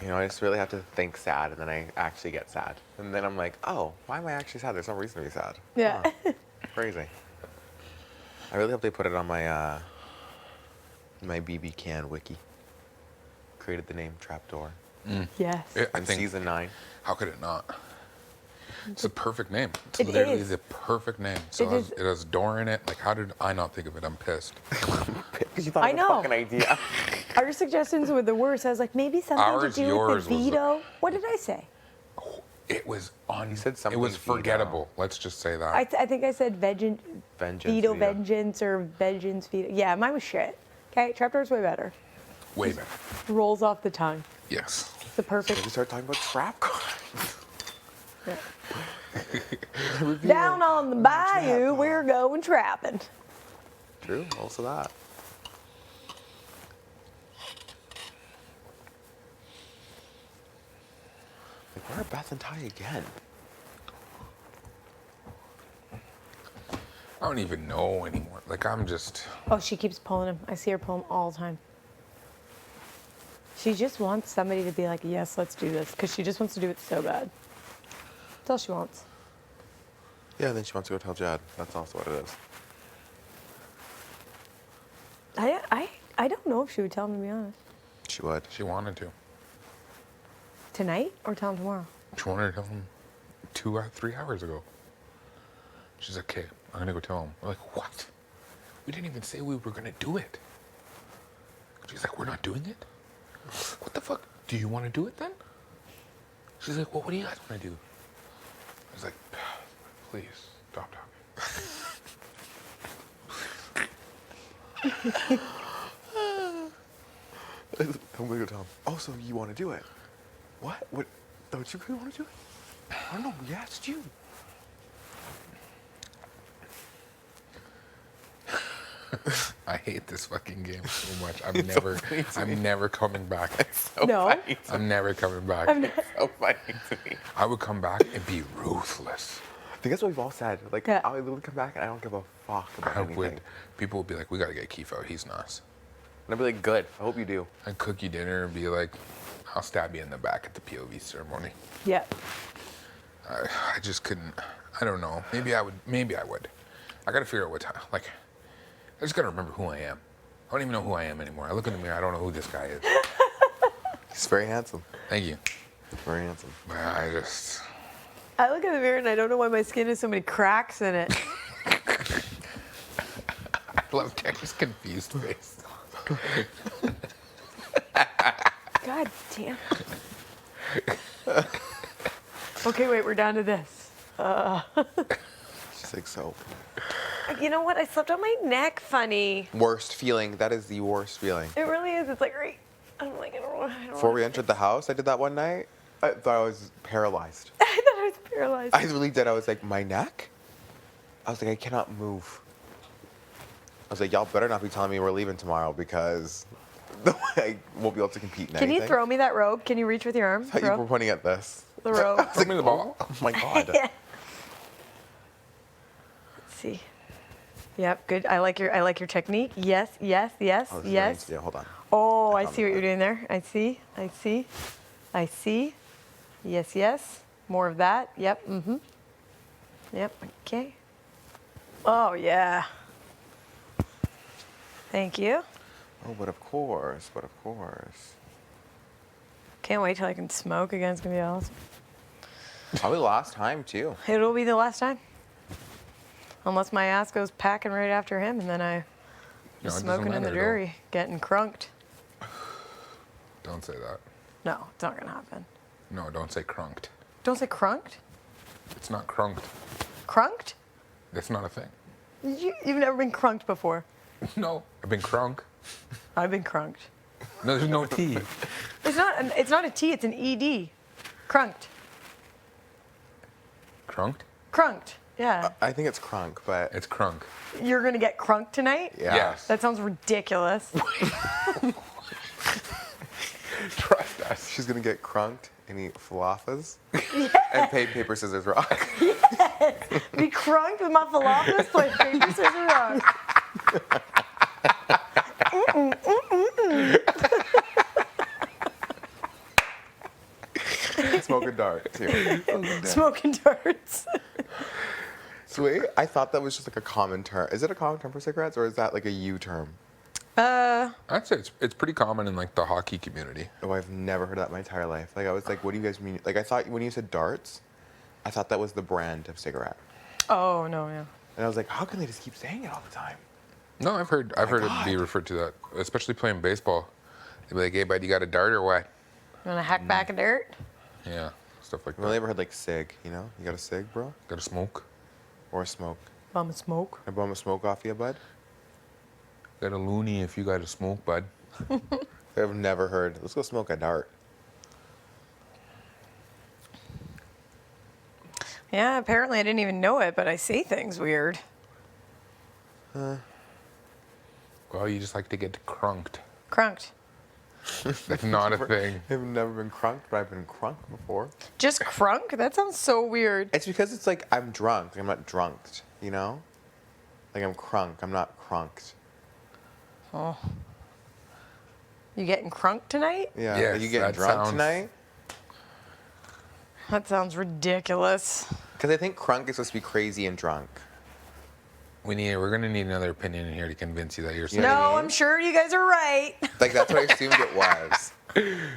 You know, I just really have to think sad, and then I actually get sad. And then I'm like, oh, why am I actually sad? There's no reason to be sad. Yeah. Huh. Crazy. I really hope they put it on my my BB Can wiki. Created the name Trapdoor Yes. I in think, season 9. how could it not? It's the perfect name. It's It literally is. the perfect name. So It is. it has door in it. Like, how did I not think of it? I'm pissed. Because you thought I of a know. fucking idea. Our suggestions were the worst. I was like, maybe something Ours, to do with yours the was the- veto. What did I say? It was on. said It something was veto. forgettable. Let's just say that. I think I said Vengeance, veto, veto. vengeance, or vengeance, veto. Yeah, mine was shit. Okay, trapdoor's way better. Way better. Rolls off the tongue. Yes. It's the perfect. We start talking about trap cards. Down on the bayou, we're going trapping. True, also that. Like, where are Beth and Ty again? I don't even know anymore. Like, I'm just. Oh, she keeps pulling him. I see her pull him all the time. She just wants somebody to be like, yes, let's do this. Because she just wants to do it so bad. That's all she wants. Yeah, then she wants to go tell Jed. That's also what it is. I don't know if she would tell him, to be honest. She would. She wanted to. Tonight or tell him tomorrow? She wanted to tell him 2 or 3 hours ago. She's like, okay, I'm gonna go tell him. We're like, what? We didn't even say we were gonna do it. She's like, we're not doing it? What the fuck? Do you want to do it then? She's like, well, what do you guys want to do? I was like, please, stop talking. I'm gonna go tell him. Oh, so you want to do it? What? What? Don't you really want to do it? I don't know. We asked you. I hate this fucking game so much. I'm never coming back. So No. funny to I'm never coming back. so funny to me. I would come back and be ruthless. I think that's what we've all said. Like, Yeah. I'll literally come back and I don't give a fuck about I anything. would. People would be like, we gotta get Keith out. He's nice. And I'd be like, good. I hope you do. I'd cook you dinner and be like, I'll stab you in the back at the POV ceremony. Yeah. I just couldn't. I don't know. Maybe I would. Maybe I would. I gotta figure out what time. Like, I just gotta remember who I am. I don't even know who I am anymore. I look in the mirror. I don't know who this guy is. He's very handsome. Thank you. Very handsome. But I just. I look in the mirror and I don't know why my skin has so many cracks in it. I love Terry's confused face. God damn. Okay, wait, we're down to this. She's like, so. You know what? I slept on my neck funny. Worst feeling. That is the worst feeling. It really is. It's like, right. I'm like, I don't know. Before we entered the house, I did that one night. I thought I was paralyzed. I thought I was paralyzed. I really did. I was like, my neck? I was like, I cannot move. I was like, y'all better not be telling me we're leaving tomorrow because I won't be able to compete in Can anything. you throw me that robe? Can you reach with your arm? I thought you were Throw pointing at this. the robe. Throw me the ball. Oh my god. Let's see. Yep, good. I like your technique. Yes, yes, yes, Oh, this is yes. yeah, hold on. Oh, I found see what it. you're doing there. I see. I see. I see. Yes, yes. More of that. Yep. Mm-hmm. Yep. Okay. Oh yeah. Thank you. Oh, but of course, but of course. Can't wait till I can smoke again. It's gonna be awesome. Probably last time too. It'll be the last time. Unless my ass goes packing right after him, and then I No, it doesn't smoking in the matter, though. jury, getting crunked. Don't say that. No, it's not gonna happen. No, don't say crunked. Don't say crunked. It's not crunked. Crunked? That's not a thing. You've never been crunked before. No, I've been crunk. I've been crunked. No, there's no T. It's not a T. It's an ED. Crunked. Crunked? Crunked. Yeah. I think it's crunk, but It's crunk. You're gonna get crunked tonight? yeah. Yes. That sounds ridiculous. Trust us. She's gonna get crunked and eat falafels and pay paper scissors rock. Be crunked with my falafels, play paper, scissors, rock. Smoke a dart too. Smoking darts. So wait, I thought that was just like a common term. Is it a common term for cigarettes, or is that like a U term? I'd say it's pretty common in like the hockey community. Oh, I've never heard that my entire life. Like I was like, what do you guys mean? Like I thought when you said darts, I thought that was the brand of cigarette. Oh, no, yeah. And I was like, how can they just keep saying it all the time? No, I've heard it be God. referred to that, especially playing baseball. They'd be like, "Hey, bud, you got a dart or what?" You want to hack back a dirt? Yeah, stuff like I've only that. ever heard like cig, you know? You got a cig, bro? Got a smoke? Or a smoke? Bum of smoke. I bum a smoke off you, bud? Got a loony if you got a smoke, bud. I've never heard, let's go smoke a dart. Yeah, apparently I didn't even know it, but I say things weird. Well, you just like to get crunked. Crunked. That's not a thing. I've never been crunked, but I've been crunked before. Just crunk? That sounds so weird. It's because it's like I'm drunk. I'm not drunked, you know? Like I'm crunk. I'm not crunked. Oh. You getting crunked tonight? Yeah. Yes, Are you getting that drunk sounds- tonight? That sounds ridiculous. Because I think crunk is supposed to be crazy and drunk. We're gonna need another opinion in here to convince you that you're saying. know what I No, mean? I'm sure you guys are right. Like that's what I assumed it was.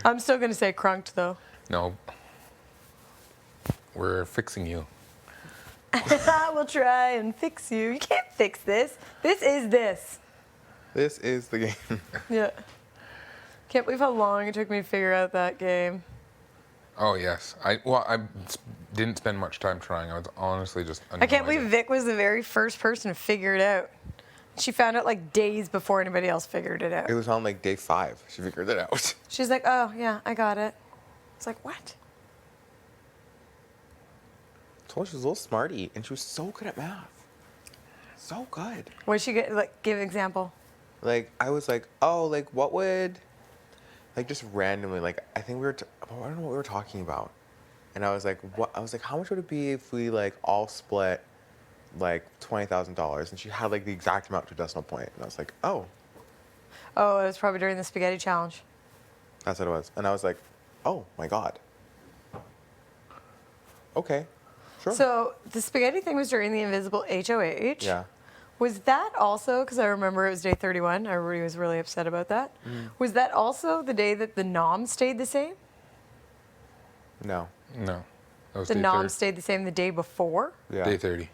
I'm still going to say crunked, though. No. We're fixing you. I will try and fix you. You can't fix this. This is this. This is the game. Yeah. Can't believe how long it took me to figure out that game. Oh yes. I didn't spend much time trying. I was honestly just. I can't annoyed. believe Vic was the very first person to figure it out. She found out like days before anybody else figured it out. It was on like day 5. She figured it out. She's like, oh, yeah, I got it. It's like, what? I told her she was a little smarty, and she was so good at math. So good. What did she get? Like, give an example. Like, I was like, oh, like, what would, like, just randomly, like, I think we were, I don't know what we were talking about. And I was like, what? I was like, how much would it be if we, like, all split, like, $20,000? And she had, like, the exact amount to a decimal point. And I was like, oh, Oh, it was probably during the spaghetti challenge. that's what it was. And I was like, oh, my God. Okay, sure. So the spaghetti thing was during the invisible HOH. Yeah. Was that also, because I remember it was day 31, everybody was really upset about that. Was that also the day that the nom stayed the same? No. No. That was The day nom 30. stayed the same the day before? Yeah. Day 30.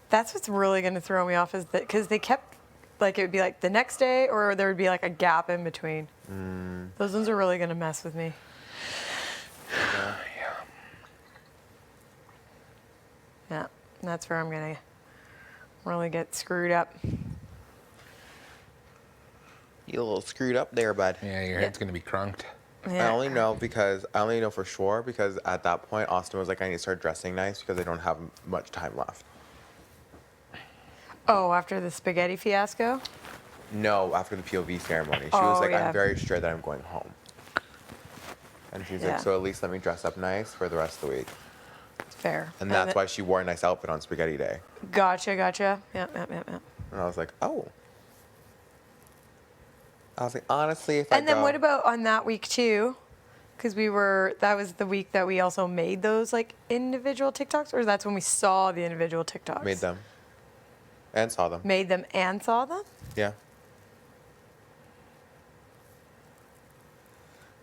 That's what's really going to throw me off is that, because they kept, like, it would be like the next day or there would be like a gap in between. Those ones are really going to mess with me. Yeah, that's where I'm going to really get screwed up. You a little screwed up there, bud. Yeah, your head's gonna be crunked. Yeah. I only know for sure because at that point Austin was like, I need to start dressing nice because I don't have much time left. Oh, after the spaghetti fiasco? No, after the POV ceremony. She Oh, was like, yeah. I'm very sure that I'm going home. And she's Yeah. like, so at least let me dress up nice for the rest of the week. Fair. And that's why she wore a nice outfit on Spaghetti Day. Gotcha. Yep. And I was like, oh. I was like, honestly, if And I then go, what about on that week too? Because that was the week that we also made those like individual TikToks, or that's when we saw the individual TikToks? made them and saw them. Made them and saw them? Yeah.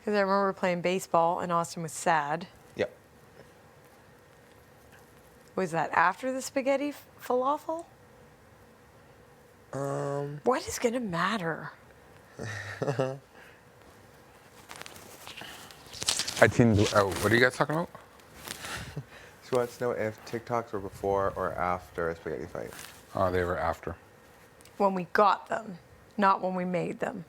Because I remember playing baseball and Austin was sad. Yep. Was that after the spaghetti falafel? What is going to matter? What are you guys talking about? She wants to know if TikToks were before or after a spaghetti fight. Oh, they were after. When we got them, not when we made them.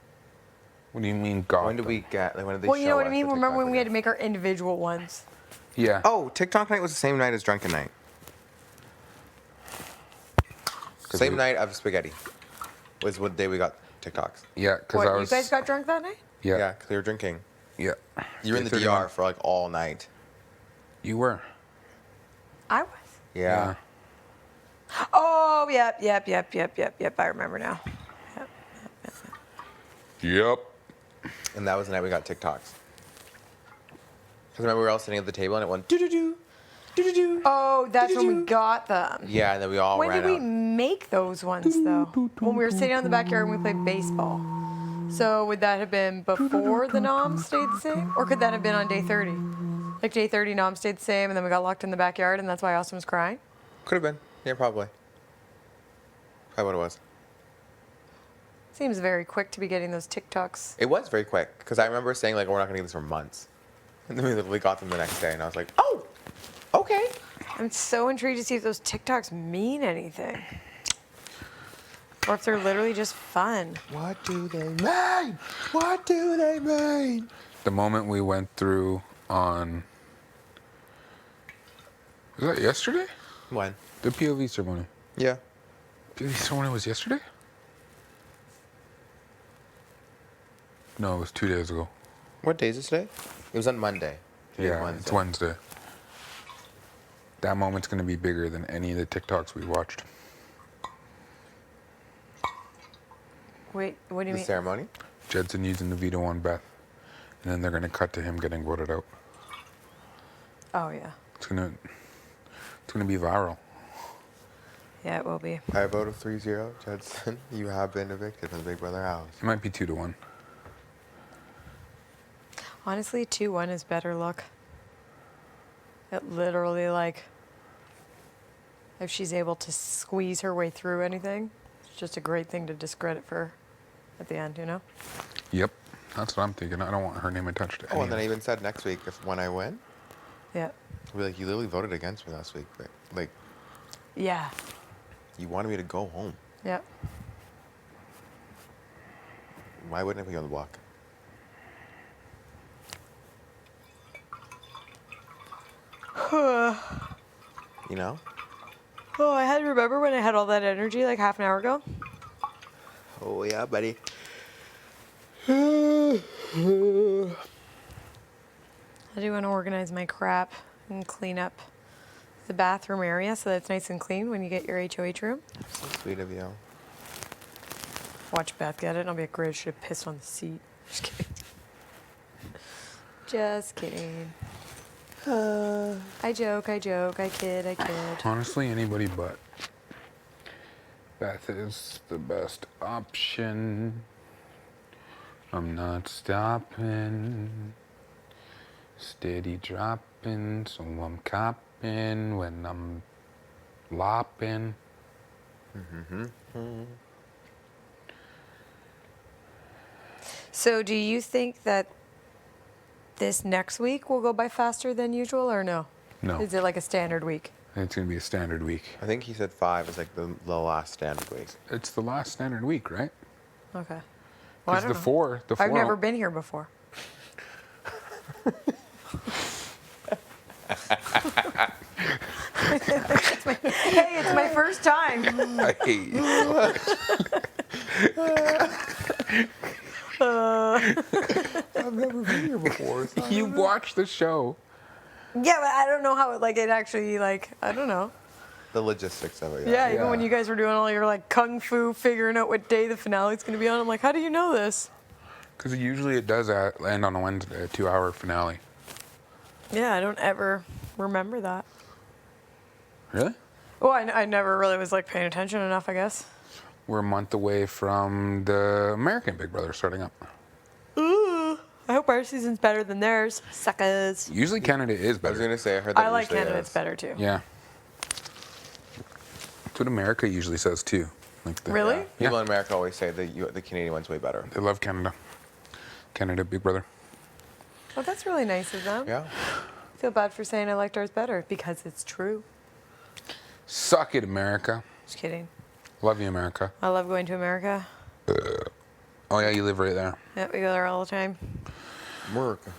What do you mean got When did them? we get, like, when did they Well, show you know what I us mean? the Remember TikTok when we had to videos? make our individual ones? Yeah. Oh, TikTok night was the same night as Drunken Night. Same night of spaghetti was what day we got TikToks. Yeah, because What, I you was. guys got drunk that night? Yeah. Yeah, because we were drinking. Yeah. You were in the Day 31. DR for like all night. You were. I was. Yeah. Oh, yep. I remember now. Yep. And that was the night we got TikToks. Because remember we were all sitting at the table and it went doo-doo-doo, doo-doo-doo. Oh, that's when we got them. Yeah, and then we all When ran did we out. make those ones, though? When we were sitting on the backyard and we played baseball. So would that have been before the nom stayed the same? Or could that have been on day 30? Like day 30, Nom stayed the same, and then we got locked in the backyard, and that's why Austin was crying. Could have been. Yeah, probably. Probably what it was. Seems very quick to be getting those TikToks. It was very quick because I remember saying like, we're not gonna get this for months, and then we literally got them the next day, and I was like, oh, okay. I'm so intrigued to see if those TikToks mean anything. Or if they're literally just fun. What do they mean? What do they mean? The moment we went through on. Was that yesterday? When? The POV ceremony. Yeah. POV ceremony was yesterday? No, it was 2 days ago. What day is it today? It was on Monday. Today's Yeah, it's Wednesday. That moment's gonna be bigger than any of the TikToks we watched. Wait, what do you The mean? ceremony? Jedson using the veto on Beth, and then they're gonna cut to him getting voted out. Oh, yeah. It's gonna be viral. Yeah, it will be. I vote of 3-0. Judson, you have been evicted from the Big Brother house. It might be 2-1. Honestly, 2-1 is better luck. It literally, like, if she's able to squeeze her way through anything, it's just a great thing to discredit for her at the end, you know? Yep, that's what I'm thinking. I don't want her name attached to Oh, and then I any. even said next week, when I win, Yeah. I'll be like, you literally voted against me last week. But, like, Yeah. you wanted me to go home. Yeah. Why wouldn't I put you on the block? You know? Oh, I had to remember when I had all that energy like half an hour ago. Oh, yeah, buddy. I do want to organize my crap and clean up the bathroom area so that it's nice and clean when you get your HOH room. So sweet of you. Watch Beth get it and I'll be like, great, I should have pissed on the seat. Just kidding. Just kidding. I joke, I kid. Honestly, anybody but. Beth is the best option. I'm not stopping. Steady dropping, so I'm copping when I'm lopping. So do you think that this next week will go by faster than usual or no? No, Is it like a standard week? it's gonna be a standard week. I think he said 5 is like the last standard week. It's the last standard week, right? Okay. Well, I Because don't the know. four. I've never been here before. Hey, it's my first time. I hate you. I've never been here before. You watch the show. Yeah, but I don't know how it actually I don't know. The logistics of it. Yeah, even when Yeah. you guys were doing all your like kung fu, figuring out what day the finale's gonna be on, I'm like, how do you know this? Because usually it does land on a Wednesday, a 2-hour finale. Yeah, I don't ever remember that. Really? Oh, I never really was like paying attention enough, I guess. We're a month away from the American Big Brother starting up. Ooh, I hope our season's better than theirs, suckers. Usually Canada is I was better. gonna say I heard that. I like usually candidates is. better too. Yeah. That's what America usually says too. Like the, Really? Yeah. People Yeah. in America always say the Canadian one's way better. They love Canada. Canada Big Brother. Oh, that's really nice of them. Yeah. I feel bad for saying I liked ours better because it's true. Suck it, America. Just kidding. Love you, America. I love going to America. Oh yeah, you live right there. Yeah, we go there all the time. America.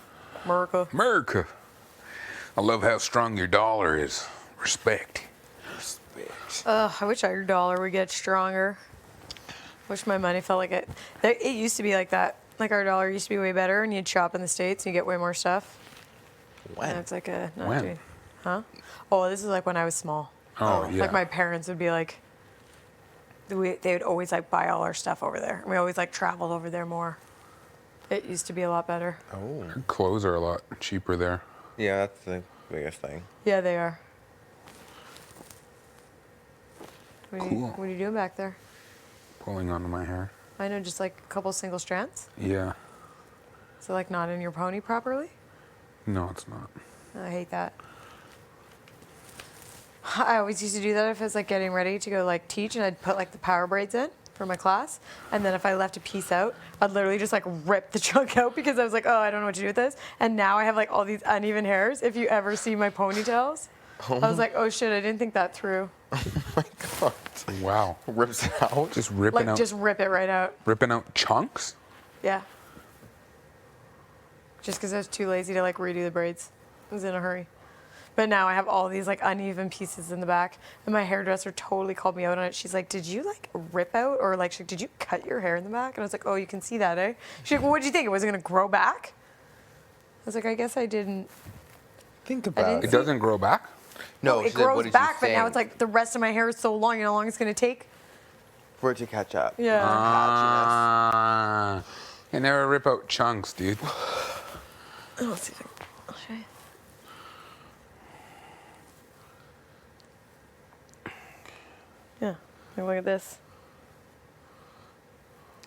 America. America. I love how strong your dollar is. Respect. Respect. I wish our dollar would get stronger. Wish my money felt like it. It used to be like that. Like our dollar used to be way better, and you'd shop in the States and you get way more stuff. When? And it's like a not When? doing- Huh? Oh, this is like when I was small. Oh yeah. Like my parents would be like, they would always like buy all our stuff over there. We always like traveled over there more. It used to be a lot better. Oh. Clothes are a lot cheaper there. Yeah, that's the biggest thing. Yeah, they are. Cool. What are you doing back there? Pulling onto my hair. I know, just like a couple single strands. Yeah. So like not in your pony properly. No, it's not. I hate that. I always used to do that if I was like getting ready to go like teach, and I'd put like the power braids in for my class, and then if I left a piece out, I'd literally just like rip the chunk out because I was like, oh, I don't know what to do with this. And now I have like all these uneven hairs. If you ever see my ponytails, I was like, oh shit, I didn't think that through. Oh my god. Wow. Rips it out. Just ripping Like out. just rip it right out. Ripping out chunks. Yeah. Just because I was too lazy to like redo the braids. I was in a hurry. But now I have all these like uneven pieces in the back, and my hairdresser totally called me out on it. She's like, "Did you like rip out, or like, did you cut your hair in the back?" And I was like, "Oh, you can see that, eh?" She's like, "Well, what did you think? It wasn't gonna grow back?" I was like, "I guess I didn't." Think didn't about It it. doesn't grow back. No, it she said, what grows did you back, but now think it's like the rest of my hair is so long. You know how long it's gonna take? for it to catch up. Yeah. Ah. You never rip out chunks, dude. Let's see if I'll show you. Yeah. Like, look at this.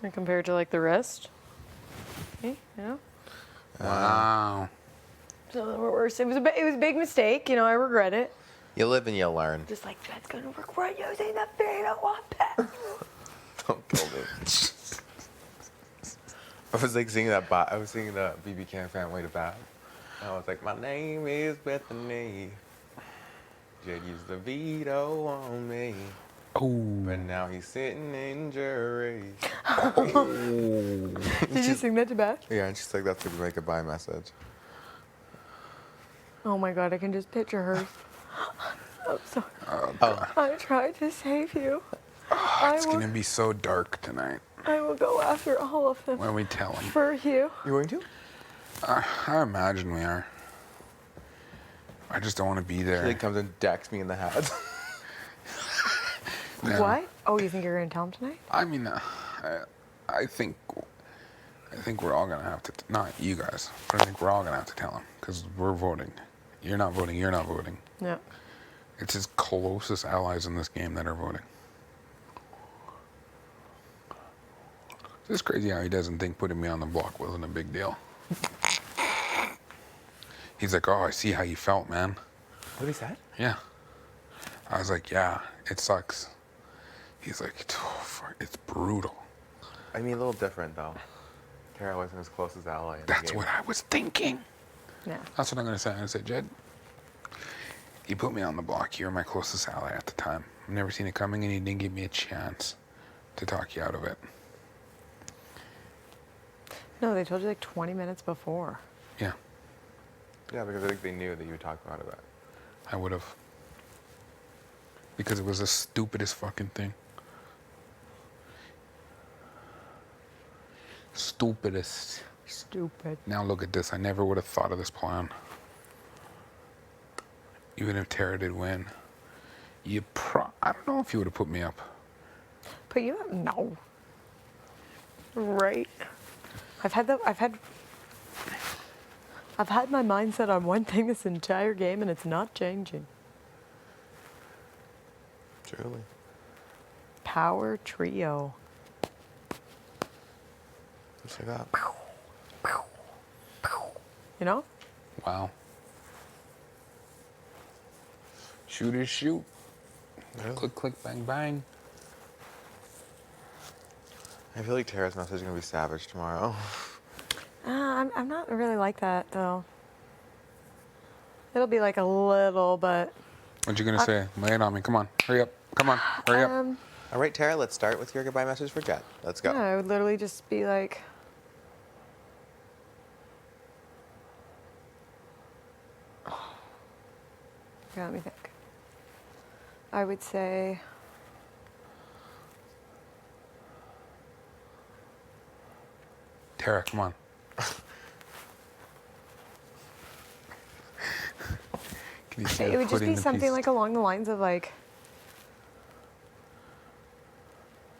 And compared to like the rest. Okay, you know. Wow. So worse. It was a big mistake. You know, I regret it. You live and you learn. Just like that's gonna work. We're using the fatal weapon. Don't kill me. I was like singing that. I was singing the BB Can Fan Way to Bad. I was like, my name is Bethany. Jed used the veto on me. Oh. But now he's sitting in jury. Did you sing that to Beth? Yeah, and she's like, that's gonna be my goodbye message. Oh my god, I can just picture her. I'm sorry. Oh. I tried to save you. It's gonna be so dark tonight I will go after all of them when we tell him. for you. You going to? I imagine we are. I just don't want to be He there. like comes and decks me in the head. No. What? Oh, you think you're gonna tell him tonight? I mean, I think we're all gonna have to. Not you guys, but I think we're all gonna have to tell him because we're voting. You're not voting. You're not voting. No. It's his closest allies in this game that are voting. It's just crazy how he doesn't think putting me on the block wasn't a big deal. He's like, oh, I see how you felt, man. What he said? Yeah. I was like, yeah, it sucks. He's like, oh, fuck, it's brutal. I mean, a little different though. Tara wasn't his closest ally in the That's game. what I was thinking. No. That's what I'm going to say. I'm going to say, Jed, you put me on the block. You were my closest ally at the time. I've never seen it coming, and you didn't give me a chance to talk you out of it. No, they told you like 20 minutes before. Yeah, Yeah, because I think they knew that you would talk about it. I would have. Because it was the stupidest fucking thing. Stupidest. Stupid. Now look at this. I never would have thought of this plan. Even if Tara did win. I don't know if you would have put me up. But you have no. Right. I've had my mindset on one thing this entire game, and it's not changing. Truly. Power trio. Just like that. You know? Wow. Shooters shoot. Really? Click, click, bang, bang. I feel like Tara's message is gonna be savage tomorrow. I'm not really like that though. It'll be like a little, but What you gonna say? Lay it on me. Come on. Hurry up. Come on. Hurry up. All right, Tara, let's start with your goodbye message for Jet. Let's go. yeah, I would literally just be like, yeah, let me think. I would say, Tara, come on. Can you see it her would just putting be the something piece- like along the lines of like,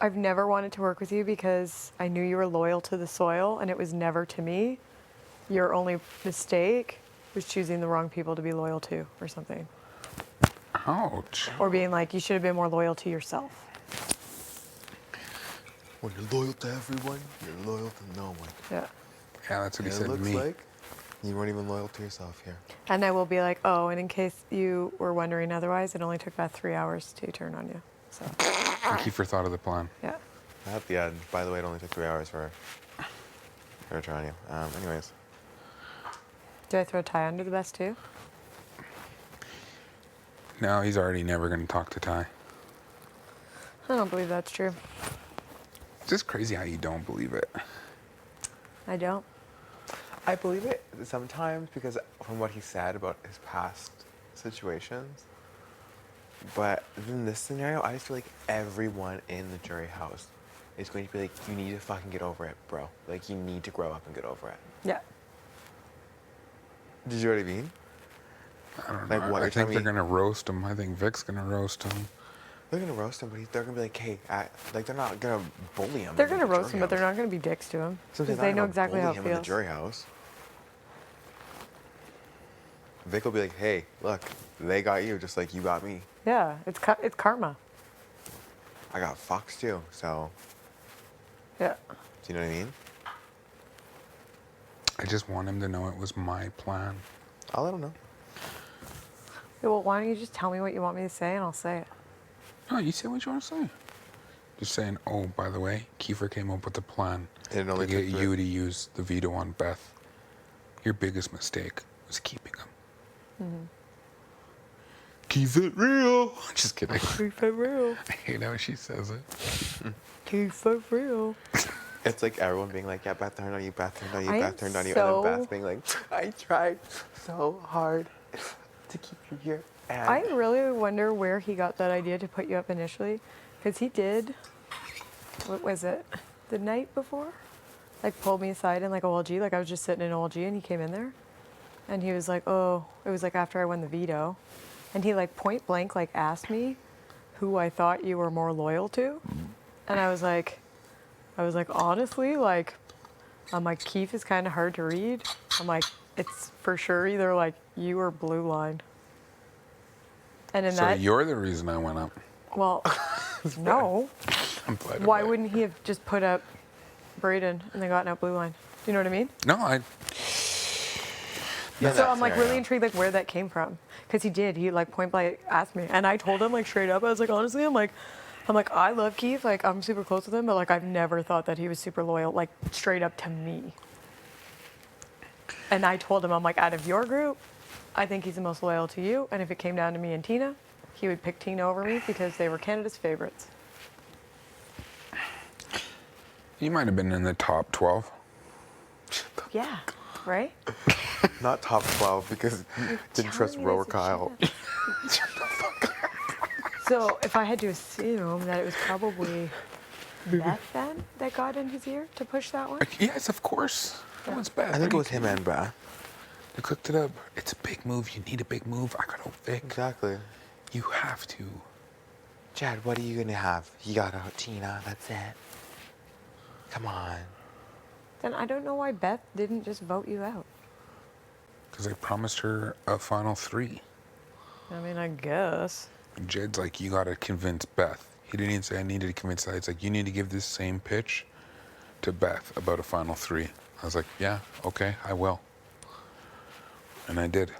I've never wanted to work with you because I knew you were loyal to the soil and it was never to me. Your only mistake was choosing the wrong people to be loyal to or something. Ouch. Or being like, you should have been more loyal to yourself. When you're loyal to everyone, you're loyal to no one. Yeah. Yeah, that's what he And said it to looks me. like You weren't even loyal to yourself here. And I will be like, oh, and in case you were wondering otherwise, it only took about 3 hours to turn on you. So, And Kiefer thought of the plan. yeah. At the end, by the way, it only took 3 hours for her to turn on you. Anyways. Do I throw Ty under the bus too? No, he's already never going to talk to Ty. I don't believe that's true. It's just crazy how you don't believe it. I don't. I believe it sometimes because from what he said about his past situations. But in this scenario, I just feel like everyone in the jury house is going to be like, you need to fucking get over it, bro. Like, you need to grow up and get over it. Yeah. Did you know what I mean? I don't Like, know. what I you're think telling they're me- going to roast him. I think Vic's going to roast him. They're going to roast him, but they're going to be like, hey, like, they're not going to bully him. They're in going to the roast jury him, but they're house. not going to be dicks to him. So Because they're they not know gonna exactly how bully it him in the feels. jury house. Vic will be like, hey, look, they got you just like you got me. Yeah, it's karma. I got Fox too, so, Yeah. do you know what I mean? I just want him to know it was my plan. I'll let him know. Yeah, well, why don't you just tell me what you want me to say and I'll say it. No, you say what you want to say. Just saying, oh, by the way, Kiefer came up with a plan It to only get took you to use the veto on Beth. Your biggest mistake was keeping him. Keep it real. Just kidding. Keep it real. I hate how she says it. Keep it real. It's like everyone being like, yeah, Beth turned on you, Beth turned on you, I Beth am turned on you, so- and then Beth being like, I tried so hard to keep you here. And I really wonder where he got that idea to put you up initially. Because he did, what was it, the night before? Like pulled me aside in like OLG. Like I was just sitting in OLG and he came in there. And he was like, oh, it was like after I won the veto. And he like point blank like asked me who I thought you were more loyal to. And I was like, honestly, like, I'm like, Keith is kind of hard to read. I'm like, it's for sure either like you or Blue Line. And in So that, you're the reason I went up. well, no. I'm glad. Why wouldn't he have just put up Braden and then gotten out Blue Line? Do you know what I mean? No, I. Yeah, So that's I'm like fair, really yeah. intrigued like where that came from. Because he did. He like point blank asked me. And I told him like straight up, I was like, honestly, I'm like, I love Keith. Like I'm super close with him, but like I've never thought that he was super loyal, like straight up to me. And I told him, I'm like, out of your group, I think he's the most loyal to you. And if it came down to me and Tina, he would pick Tina over me because they were Canada's favorites. You might have been in the top 12. Yeah, right? Not top 12 because didn't trust Telling me Rower this is Kyle. shit. So if I had to assume that it was probably Beth then that got in his ear to push that one? Yes, of course. That was bad. I think it was him and Brad. They cooked it up. It's a big move. You need a big move. I got out Vic. Exactly. You have to. Chad, what are you gonna have? You got out Tina, that's it. Come on. Then I don't know why Beth didn't just vote you out. Because I promised her a final 3. I mean, I guess. Jed's like, you got to convince Beth. He didn't even say I needed to convince that. It's like, you need to give this same pitch to Beth about a final 3. I was like, yeah, okay, I will. And I did.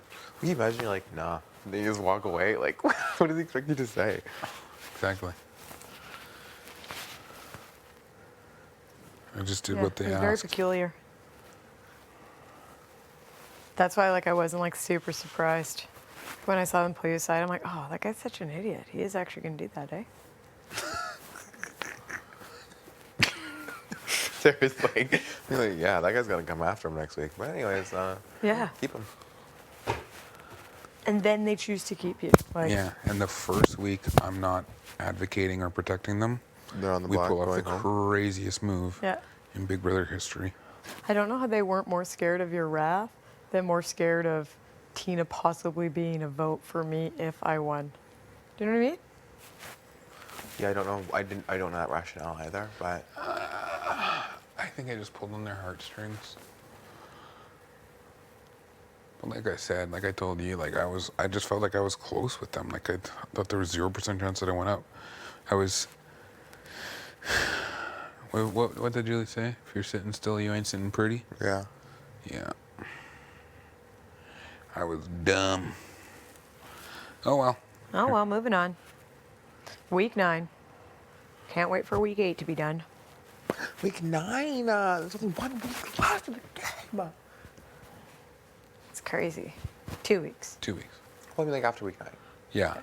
Can you imagine you're like, nah. Then you just walk away? Like, what does he expect you to say? Exactly. I just did Yeah, what they it was very asked. peculiar. That's why, like, I wasn't like super surprised when I saw them pull you aside. I'm like, oh, that guy's such an idiot. He is actually gonna do that, eh? Seriously. You're like, yeah, that guy's gonna come after him next week. But anyways, Yeah. keep him. And then they choose to keep you. Like, Yeah, and the first week, I'm not advocating or protecting them. They're on the We block pull off the going home. craziest move Yeah. in Big Brother history. I don't know how they weren't more scared of your wrath than more scared of Tina possibly being a vote for me if I won. Do you know what I mean? Yeah, I don't know. I don't know that rationale either, but I think I just pulled on their heartstrings. But like I said, like I told you, like I just felt like I was close with them. Like I thought there was 0% chance that I went up. I was. What did Julie say? If you're sitting still, you ain't sitting pretty. yeah. Yeah. I was dumb. Oh well. Oh, well, moving on. Week 9. Can't wait for week 8 to be done. Week 9. There's only 1 week left of the game. It's crazy. 2 weeks. 2 weeks. Well, I mean, like after week 9. Yeah.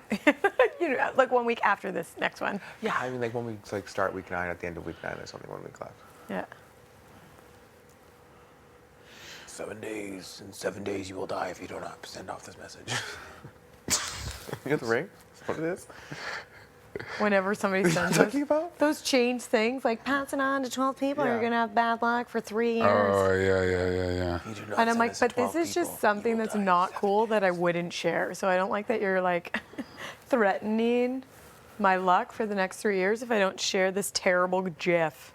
You know, like 1 week after this next one. Yeah, I mean, like when we like start week 9, at the end of week 9, there's only 1 week left. Yeah. 7 days. In 7 days, you will die if you do not send off this message. You got the ring? That's what it is? Whenever somebody sends Talking us about? those change things, like pass it on to 12 people, Yeah. you're going to have bad luck for 3 years. Oh yeah. You do not And I'm send like, this to but this 12 is people, just you something will that's die in not 7 cool that I wouldn't share. So I don't like that you're like threatening my luck for the next 3 years if I don't share this terrible GIF.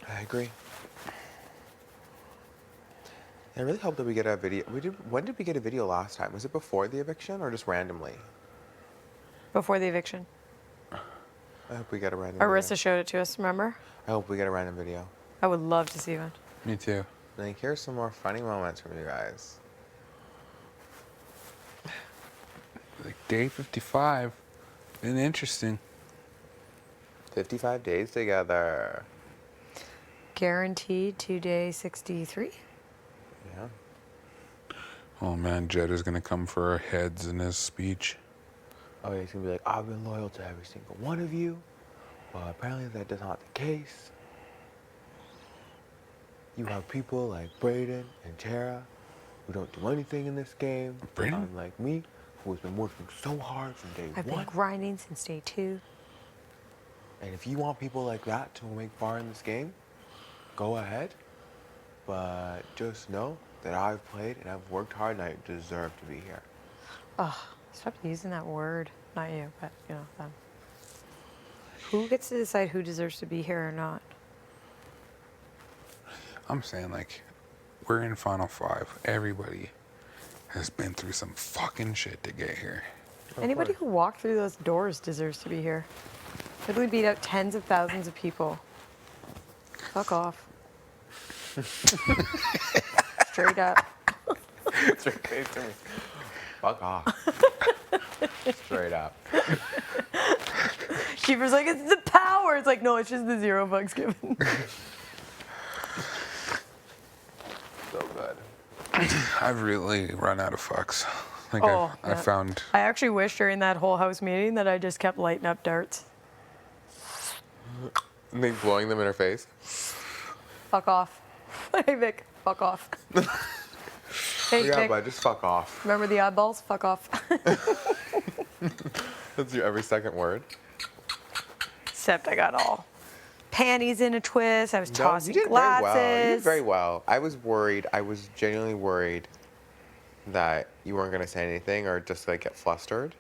I agree. I really hope that we get a video. When did we get a video last time? Was it before the eviction or just randomly? Before the eviction. I hope we get a random Arissa video. showed it to us, remember? I hope we get a random video. I would love to see one. Me too. Like, here's some more funny moments from you guys. Like day 55. Been interesting. 55 days together. Guaranteed to day 63. Yeah. Oh man, Jed is gonna come for our heads in his speech. Oh, yeah, he's gonna be like, I've been loyal to every single one of you. Well, apparently that is not the case. You have people like Brayden and Tara who don't do anything in this game. Brayden? Unlike me, who has been working so hard from day I've been one. grinding since day 2. And if you want people like that to make far in this game, go ahead. But just know that I've played and I've worked hard and I deserve to be here. Oh, stop using that word. Not you, but you know them. Who gets to decide who deserves to be here or not? I'm saying like, we're in Final 5. Everybody has been through some fucking shit to get here. Anybody who walked through those doors deserves to be here. Like we beat out tens of thousands of people. Fuck off. Straight up. Fuck off. Straight up. Keeper's like, it's the power. It's like, no, it's just the 0 bucks given. So good. I've really run out of fucks. Like Oh, I yeah. found. I actually wish during that whole house meeting that I just kept lighting up darts. And they blowing them in her face. Fuck off. Hey, Vic, fuck off. Hey, Yeah, Vic, but just fuck off. remember the oddballs? Fuck off. That's your every second word. Except I got all panties in a twist. I was tossing you did glasses. very well. You did very well. I was worried. I was genuinely worried that you weren't gonna say anything or just like get flustered.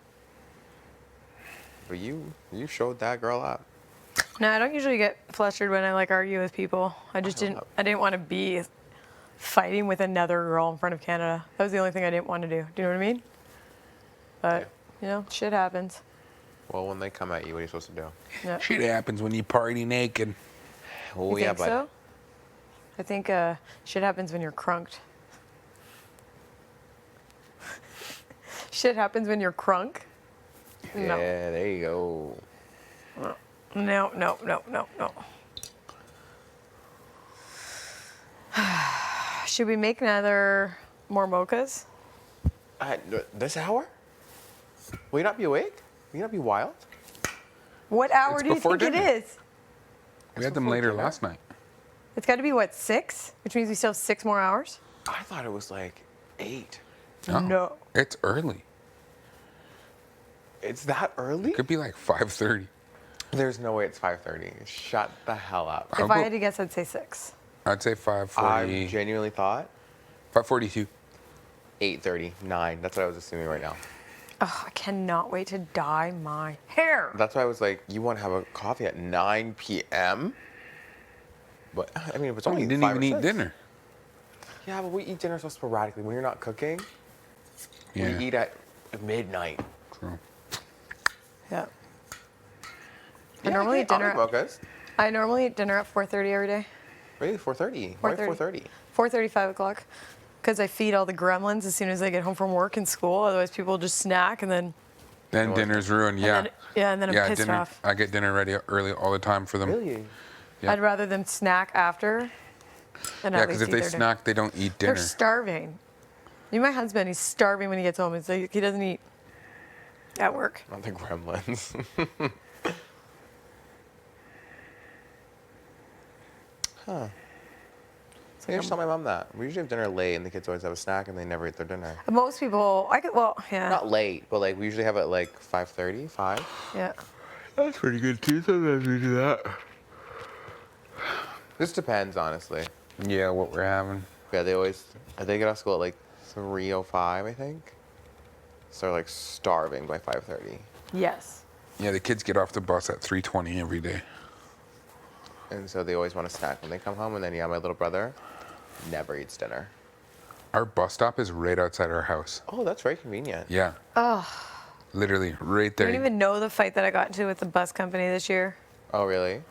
But you showed that girl up. No, I don't usually get flustered when I like argue with people. I just don't didn't. know. I didn't want to be fighting with another girl in front of Canada. That was the only thing I didn't want to do. Do you know what I mean? But you know, shit happens. Well, when they come at you, what are you supposed to do? Yeah. Shit happens when you party naked. Oh You yeah, think but so? I think shit happens when you're crunked. Shit happens when you're crunk. No. yeah, there you go. No. Should we make another more mochas? This hour? Will you not be awake? Will you not be wild? What hour It's do you before think dinner. it is? We had them before later dinner. last night. It's got to be what, 6? Which means we still have 6 more hours? I thought it was like 8. Oh, No. It's early. It's that early? Could be like 5:30. There's no way it's 5:30. Shut the hell up. I'll If I go- had to guess, I'd say 6. I'd say I 5:40. genuinely thought 5:42. 8:30, 9. That's what I was assuming right now. Oh, I cannot wait to dye my hair. That's why I was like, you want to have a coffee at 9 p.m.? But I mean, if it's Oh, only you didn't 5 even or eat 6. dinner. Yeah, but we eat dinner so sporadically. When you're not cooking, Yeah. we eat at midnight. True. Yeah. Yeah, normally okay, eat dinner- I'll make mochas. I normally eat dinner at 4:30 every day. Really, 4:30. Why 4:30. 4:30? 4:30, 5 o'clock. because I feed all the gremlins as soon as they get home from work and school. Otherwise, people will just snack and then. Then dinner's ruined. Yeah. And then I'm pissed dinner. off. I get dinner ready early all the time for them. Really? Yeah. I'd rather them snack after. And Yeah, at because least if eat they their dinner. snack, they don't eat dinner. They're starving. My husband, he's starving when he gets home. It's like he doesn't eat at work. Not the gremlins. Huh. I just tell my mom that. We usually have dinner late, and the kids always have a snack, and they never eat their dinner. Most people, yeah. Not late, but like we usually have it like 5:30, 5. Yeah. That's pretty good too. Sometimes we do that. This depends, honestly. Yeah, what we're having. Yeah, they get off school at like 3:05, I think. So they're like starving by 5:30. Yes. Yeah, the kids get off the bus at 3:20 every day. And so they always want to snack when they come home. And then, my little brother never eats dinner. Our bus stop is right outside our house. Oh, that's very convenient. Yeah. Oh, Literally right you there. don't even know the fight that I got into with the bus company this year. Oh, really?